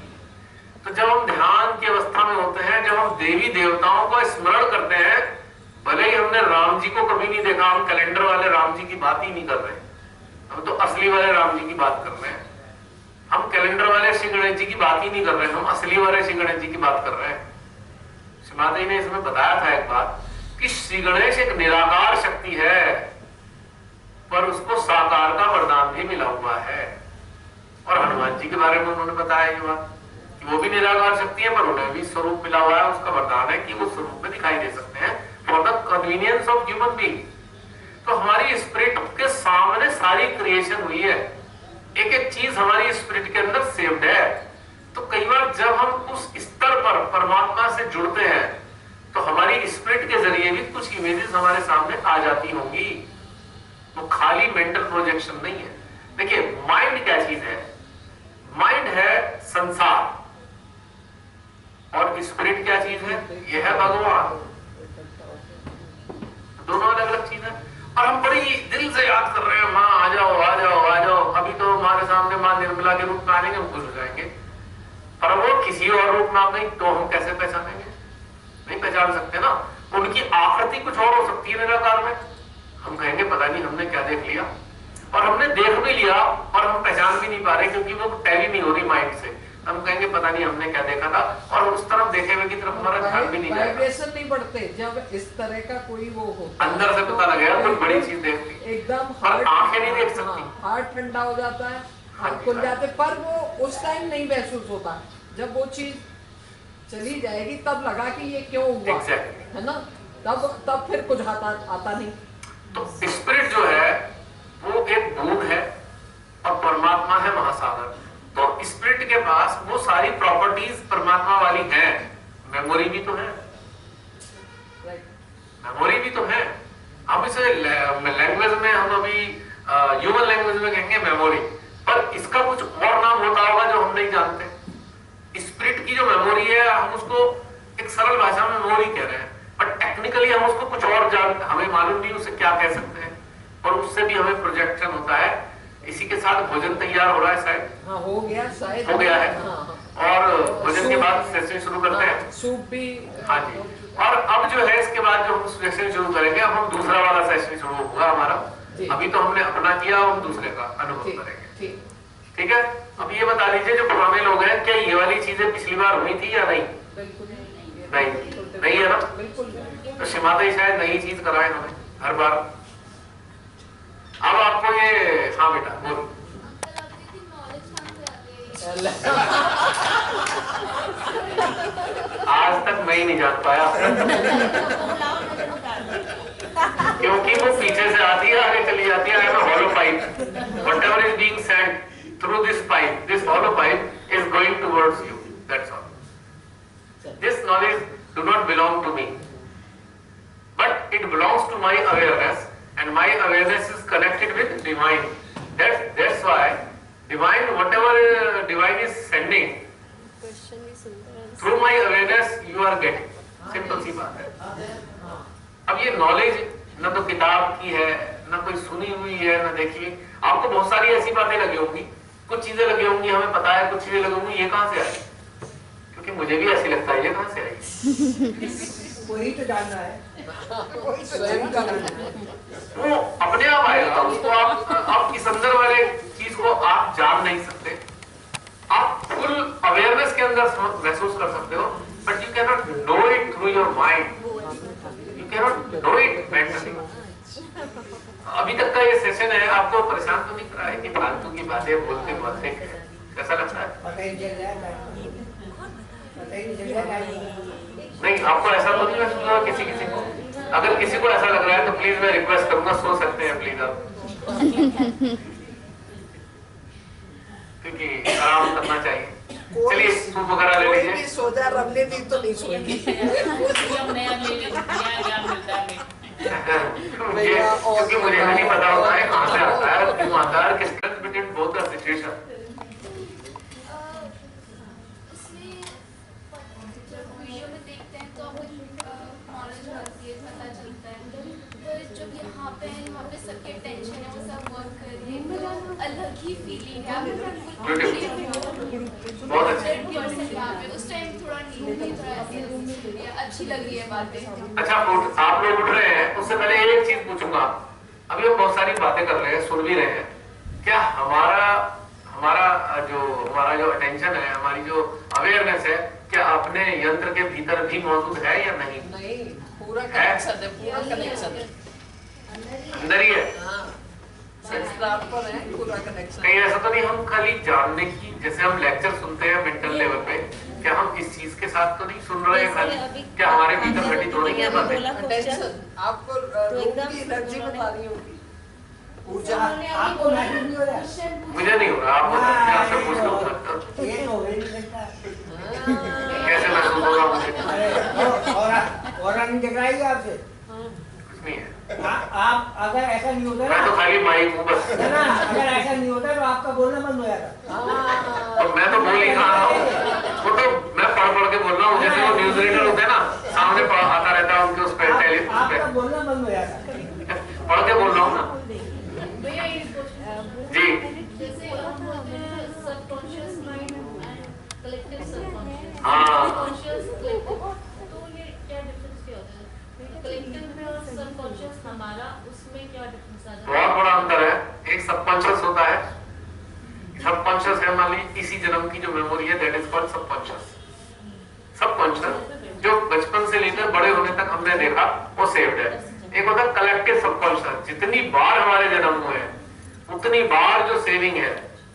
तो जब हम ध्यान की अवस्था में होते हैं, जब हम देवी देवताओं का स्मरण करते हैं, भले ही हमने राम जी को कभी नहीं देखा, हम कैलेंडर वाले राम जी की बात ही नहीं कर रहे, हम तो असली वाले राम जी की बात कर रहे हैं। हम कैलेंडर वाले श्री गणेश जी की बात ही नहीं कर रहे, हम असली वाले श्री गणेश जी की बात कर रहे हैं। श्री माता जी ने इसमें बताया था एक बात कि श्री गणेश एक निराकार शक्ति है, पर उसको साकार का वरदान भी मिला हुआ है। और हनुमान जी के बारे में उन्होंने बताया ये बात कि वो भी निराकार शक्ति है, पर उन्हें भी स्वरूप मिला हुआ है। उसका वरदान है कि वो स्वरूप में दिखाई दे सकते हैं for the convenience of human being. तो हमारी स्पिरिट के सामने सारी क्रिएशन हुई है, एक एक चीज हमारी स्पिरिट के अंदर सेव्ड है। तो कई बार जब हम उस स्तर पर परमात्मा से जुड़ते हैं तो हमारी स्पिरिट के जरिए भी कुछ इमेजेस हमारे सामने आ जाती होंगी। वो खाली मेंटल प्रोजेक्शन नहीं है। देखिए, माइंड क्या चीज है? माइंड है संसार, और स्पिरिट क्या चीज है? यह है भगवान। दोनों अलग अलग चीज है। और हम बड़ी दिल से याद कर रहे हैं, माँ आ जाओ आ जाओ आ जाओ, अभी तो हमारे सामने माँ निर्मला के रूप में आएंगे, हम खुश हो जाएंगे। पर वो किसी और रूप में आ गई तो हम कैसे पहचानेंगे? नहीं पहचान सकते ना। उनकी आकृति कुछ और हो सकती है निराकार में, हम कहेंगे पता नहीं हमने क्या देख लिया, और हमने देख भी लिया और हम पहचान भी नहीं पा रहे क्योंकि वो टैली नहीं हो रही माइंड से। हम कहेंगे पता नहीं हमने क्या देखा था, और उस तरफ देखे हुए की तरफ हमारा ध्यान भी नहीं जाएगा। वाइब्रेशन नहीं बढ़ते जब इस तरह का कोई वो होता, अंदर से पता लगेगा कोई बड़ी चीज देख ली, एकदम पर आंखें नहीं देख सकती। हार्ट ठंडा हो जाता है, हाथ खुल जाते, पर वो उस टाइम नहीं महसूस होता। जब वो चीज चली जाएगी तब लगा कि ये क्यों हुआ, है ना, तब फिर कुछ आता नहीं। तो स्पिरिट जो है वो एक बूंद है और परमात्मा है महासागर। तो स्पिरिट के पास वो सारी प्रॉपर्टीज परमात्मा वाली हैं। मेमोरी भी तो है, मेमोरी भी तो है। हम इसे लैंग्वेज में, हम अभी ह्यूमन लैंग्वेज में कहेंगे मेमोरी, पर इसका कुछ और नाम होता होगा जो हम नहीं जानते। स्पिरिट की जो मेमोरी है, हम उसको एक सरल भाषा में मेमोरी कह रहे हैं, पर टेक्निकली हम उसको कुछ और हमें मालूम नहीं उसे क्या कह सकते हैं, और उससे भी हमें प्रोजेक्शन होता है। इसी के साथ भोजन तैयार हो रहा है शायद। हाँ, हो गया शायद, हो गया है। हाँ। और भोजन के बाद सेशन शुरू करते हैं। सूप भी। हाँ जी। और अब जो है इसके बाद जो हम सेशन शुरू करेंगे, अब हम दूसरा वाला सेशन शुरू होगा हमारा। अभी तो हमने अपना किया, हम दूसरे का अनुभव करेंगे। ठीक है। अब ये बता दीजिए जो पुराने लोग हैं, क्या ये वाली चीजें पिछली बार हुई थी या नहीं? नहीं है ना। तो श्री माता जी शायद नई चीज कराए हमें हर बार। अब आपको ये, हाँ बेटा बोलो। आज तक मैं ही नहीं जान पाया क्योंकि वो पीछे से आती है, आगे चली जाती है। I am a hollow pipe. Whatever is being sent through this pipe, this hollow pipe is going towards you. That's all. This knowledge do not belong to me, but it belongs to my awareness, and my awareness is connected with divine. That's why divine, whatever divine is sending through my awareness, you are getting. Simple सी बात है। अब ये knowledge न तो किताब की है, न कोई सुनी हुई है, न देखी। आपको बहुत सारी ऐसी बातें लगी होंगी, कुछ चीजें लगी होंगी हमें पता है, कुछ चीजें लगी होंगी ये कहां से आई, क्योंकि कि मुझे भी ऐसी लगता है, ये कहाँ से आई? वही तो जानना है, स्वयं का जानना है। वो अपने आप आएगा, उसको आप इस अंदर वाले चीज को आप जान नहीं सकते, आप फुल अवेयरनेस के अंदर महसूस कर सकते हो, but you can not know it through your mind, you can not know it mentally. अभी तक का ये सेशन है, आपको परेशान तो नहीं करा है कि फालतू की बातें बोलते बोलते कैसा लगता है? पता ही चल रहा है, पता ही नहीं चल रहा है। नहीं, आपको ऐसा तो नहीं महसूस हुआ किसी को? अगर किसी को ऐसा लग रहा है तो प्लीज मैं रिक्वेस्ट करूंगा, सो सकते हैं प्लीज आप, क्योंकि आराम करना चाहिए। चलिए सूप वगैरह ले लीजिए। कोई भी सो जा, रमने दी तो नहीं सोएगी। क्योंकि मुझे नहीं पता होता है कहाँ से आता है, क्यों आता है, किस बिटवीन बोथ द सिचुएशन। सबके टेंशन है वो सब वर्क कर रही है, तो अलग ही फीलिंग है। बहुत अच्छे। उस टाइम थोड़ा नींद भी थोड़ा अच्छी लग रही है बातें। अच्छा, आप लोग उठ रहे हैं, उससे पहले एक चीज पूछूंगा। अभी हम बहुत सारी बातें कर रहे हैं, सुन भी रहे हैं, क्या हमारा जो अटेंशन है, हमारी जो अवेयरनेस है, क्या अपने यंत्र के भीतर भी मौजूद है या नहीं? नहीं, पूरा कनेक्शन है, पूरा कनेक्शन है, अंदर ही है। पर है पूरा कनेक्शन। कहीं ऐसा तो नहीं हम खाली जानने की, जैसे हम लेक्चर सुनते हैं मेंटल लेवल पे, क्या हम इस चीज के साथ तो नहीं सुन रहे हैं खाली? क्या हमारे भीतर घटित हो रही है बातें? अटेंशन आपको रूम की एनर्जी बता रही होगी, ऊर्जा। आपको महसूस नहीं हो रहा? मुझे नहीं हो रहा, आप आपसे पूछ लो। ये तो हो ही नहीं सकता। कैसे महसूस होगा मुझे? और नहीं दिख रहा है आपसे? कुछ नहीं है। आप अगर ऐसा नहीं होता मैं तो खाली माइक हूँ बस। ना, अगर ऐसा नहीं होता तो आपका बोलना बंद हो जाता। तो मैं तो बोल ही रहा हूँ, वो तो मैं पढ़ के बोल रहा हूँ, जैसे वो न्यूज रीडर होते हैं ना, सामने आता रहता है उनके उस पे टेलीफोन पे, आपका बोलना बंद हो जाता। पढ़ के बोल रहा हूँ ना जी। जैसे हम बोलते हैं subconscious mind and collective subconscious, हाँ। कॉन्शियस कलेक्टिव, तो ये क्या डिफरेंस क्या होता है? कलेक्टिव में और सबकॉन्शियस हमारा, उसमें क्या डिफरेंस आ जाता है? बहुत बड़ा अंतर है। एक सबकॉन्शियस होता है, सबकॉन्शियस है, मान लीजिए इसी जन्म की जो मेमोरी है, that is called subconscious. Subconscious जो बचपन से लेकर बड़े होने तक हमने देखा, वो सेव्ड है। एक होता है कलेक्टिव सबकॉन्शियस, जितनी बार हमारे जन्म हुए हैं उतनी बार जो सेविंग है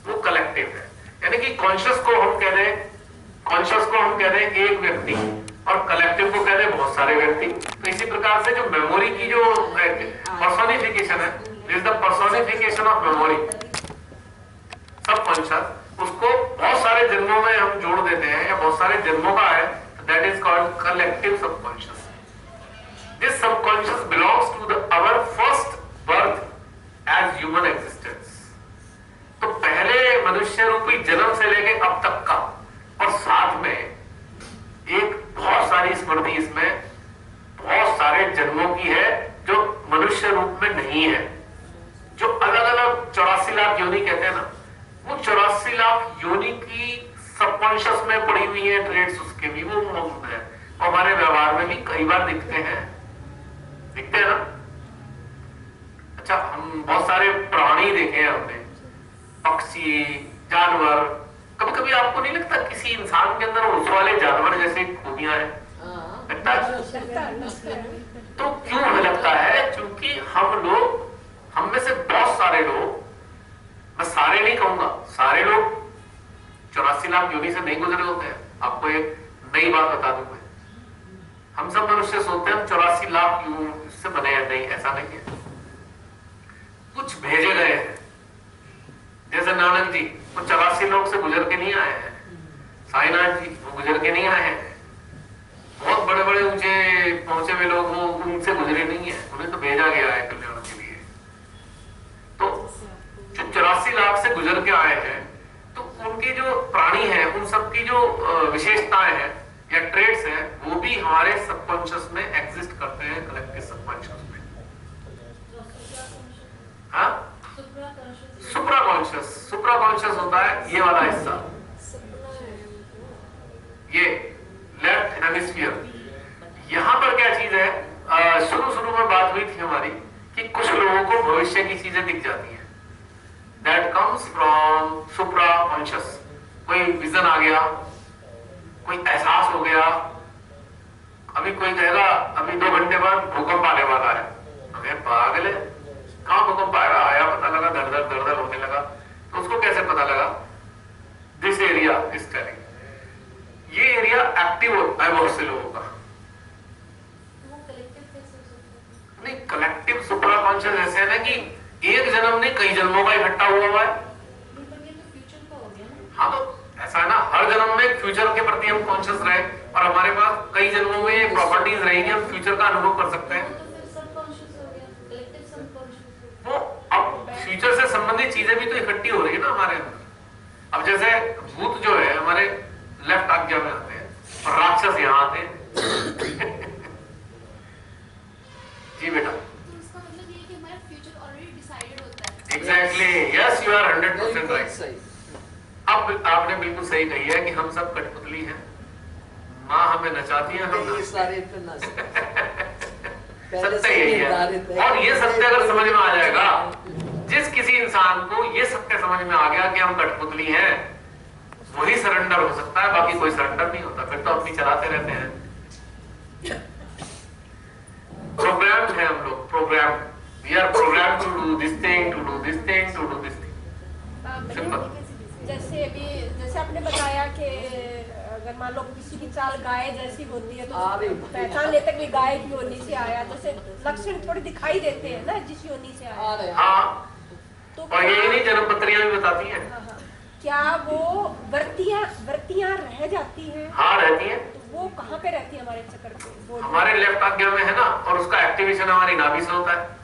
वो कलेक्टिव है। यानी कि कॉन्शियस को हम कह रहे हैं एक व्यक्ति, और कलेक्टिव को कह रहे हैं बहुत सारे व्यक्ति। तो इसी प्रकार से जो मेमोरी की जो पर्सोनिफिकेशन है, this the personification of memory, subconscious, उसको बहुत सारे जन्मों में हम जोड़ देते हैं, या बहुत सारे जन्मों का है, that is called collective subconscious. This subconscious belongs to our first birth as human existence. तो पहले मनुष्य रूपी जन्म से लेके अब तक का, और साथ में एक बहुत सारी स्मृति इसमें बहुत सारे जन्मों की है जो मनुष्य रूप में नहीं है, जो अलग अलग 84 लाख योनि कहते हैं ना, वो 84 लाख योनि की सबकॉन्शियस में पड़ी हुई है ट्रेड्स, उसके भी वो मौजूद है, और हमारे व्यवहार में भी कई बार दिखते हैं ना। अच्छा, हम बहुत सारे प्राणी देखे हैं हमने, पक्षी, जानवर। कभी कभी आपको नहीं लगता किसी इंसान के अंदर उस वाले जानवर जैसे खूबियां हैं? लगता है। तो क्यों हमें लगता है? क्योंकि हम में से बहुत सारे लोग, मैं सारे नहीं कहूंगा, सारे लोग 84 लाख योनि से नहीं गुजरे होते हैं। आपको एक नई बात बता दूं मैं, हम सब मनुष्य सोचते हैं हम 84 लाख योनि से बने हैं, नहीं, ऐसा नहीं है। कुछ भेजे गए हैं, जैसे नानक जी वो 84 लोग से गुजर के नहीं आए हैं, साईनाथ जी वो गुजर के नहीं आए हैं, बहुत बड़े बड़े ऊंचे पहुंचे हुए लोग वो उनसे गुजरे नहीं है, उन्हें तो भेजा गया है कल्याण के लिए। तो जो 84 लाख से गुजर के आए हैं, तो उनके जो प्राणी हैं, उन सब की जो विशेषताएं हैं या ट्रेड्स हैं, वो भी हमारे सबकॉन्शियस में एग्जिस्ट करते हैं, कलेक्टिव सबकॉन्शियस में। हाँ, सुप्राकॉन्शियस होता है ये वाला हिस्सा, ये हुई थी हमारी कि कुछ लोगों को भविष्य की चीजें दिख जाती हैं, that comes from supra conscious. कोई विजन आ गया, कोई एहसास हो गया। अभी कोई कहेगा अभी 2 घंटे बाद भूकंप आने वाला है, हमें पागल है, कहां भूकंप आएगा? आया, पता लगा धड़ धड़ धड़ धड़ होने लगा। तो उसको कैसे पता लगा? This area is telling. ये एरिया एक्टिव होता है बहुत से लोगों का। वो कलेक्टिव कैसे हो सकता है? नहीं, कलेक्टिव सुप्रा कॉन्शियस ऐसे है ना कि एक जन्म नहीं कई जन्मों का इकट्ठा हुआ हुआ है। पर ये तो फ्यूचर का हो गया ना। हाँ, तो ऐसा है ना, हर जन्म में फ्यूचर के प्रति हम कॉन्शियस रहे और हमारे पास कई जन्मों में ये प्रॉपर्टीज रहेंगी, हम फ्यूचर का अनुभव कर सकते हैं। वो तो फिर सबकॉन्शियस हो गया, कलेक्टिव सबकॉन्शियस। वो अब फ्यूचर से संबंधित चीजें भी तो इकट्ठी हो रही है ना हमारे अंदर। अब जैसे भूत जो है हमारे लेफ्ट आज्ञा में आते हैं और राक्षस यहाँ आते हैं। जी बेटा। तो इसका मतलब ये है कि हमारा फ्यूचर ऑलरेडी डिसाइडेड होता है। एग्जैक्टली, यस, यू आर 100% बिल्कुल राइट। सही। अब आपने बिल्कुल सही कही है कि हम सब कठपुतली हैं, माँ हमें नचाती है, हम ये नाचते सारे पे ना हैं। सत्य यही है। और ये सत्य अगर समझ में आ जाएगा, जिस किसी इंसान को ये सत्य समझ में आ गया कि हम कठपुतली हैं, वही सरेंडर हो सकता है, बाकी कोई सरेंडर नहीं होता। फिर तो अपनी चलाते रहते हैं। प्रोग्राम है हम लोग, program. We are program to do this thing, to do this thing, to do this thing. Simple. जैसे आपने बताया कि अगर मान लो किसी की चाल गाय जैसी होती है तो अरे पहचान लेते कि गाय की योनि से आया, जैसे लक्षण थोड़े दिखाई देते हैं ना जिस योनि से आया। अरे हाँ, तो और यही नहीं, जन्म पत्रियां भी बताती हैं। हाँ, हाँ। क्या वो वृत्तियां रह जाती हैं? हाँ, रहती हैं। तो वो कहाँ पे रहती है हमारे चक्कर पे? वो हमारे लेफ्ट आज्ञा में है ना, और उसका एक्टिवेशन हमारी नाभि से होता है।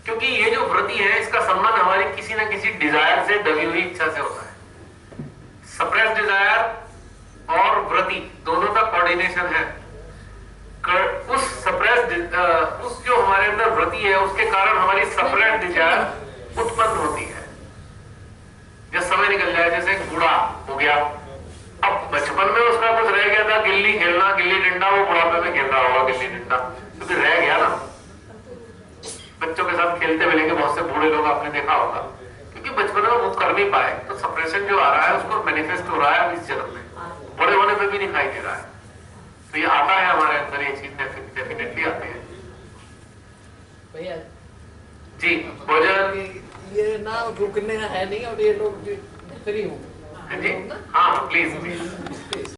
क्योंकि ये जो वृत्ति है, इसका संबंध हमारी किसी न किसी डिजायर से, दबी हुई इच्छा से होता है। सप्रेस डिजायर और वृत्ति दोनों का कोऑर्डिनेशन है। उस सप्रेस उस जो हमारे अंदर वृत्ति है, उसके कारण हमारी सप्रेस डिजायर उत्पन्न होती है। जब समय निकल जाए, जैसे बूढ़ा हो गया, अब बचपन में उसका कुछ रह गया था, गिल्ली खेलना, गिल्ली डंडा, वो बुढ़ापे में खेल रहा होगा गिल्ली डंडा, क्योंकि रह गया ना। बच्चों के साथ खेलते मिलेंगे बहुत से बूढ़े लोग, आपने देखा होगा, क्योंकि बचपन में वो कर नहीं पाए, तो सप्रेशन जो आ रहा है उसको मैनिफेस्ट हो रहा है अब इस जन्म में, बड़े होने पे भी दिखाई दे रहा है। तो ये आता है हमारे अंदर, ये चीज डेफिनेटली आती है। भैया जी, भोजन। ये ना रुकने है नहीं, और ये लोग फ्री हो। जी, हाँ, प्लीज प्लीज।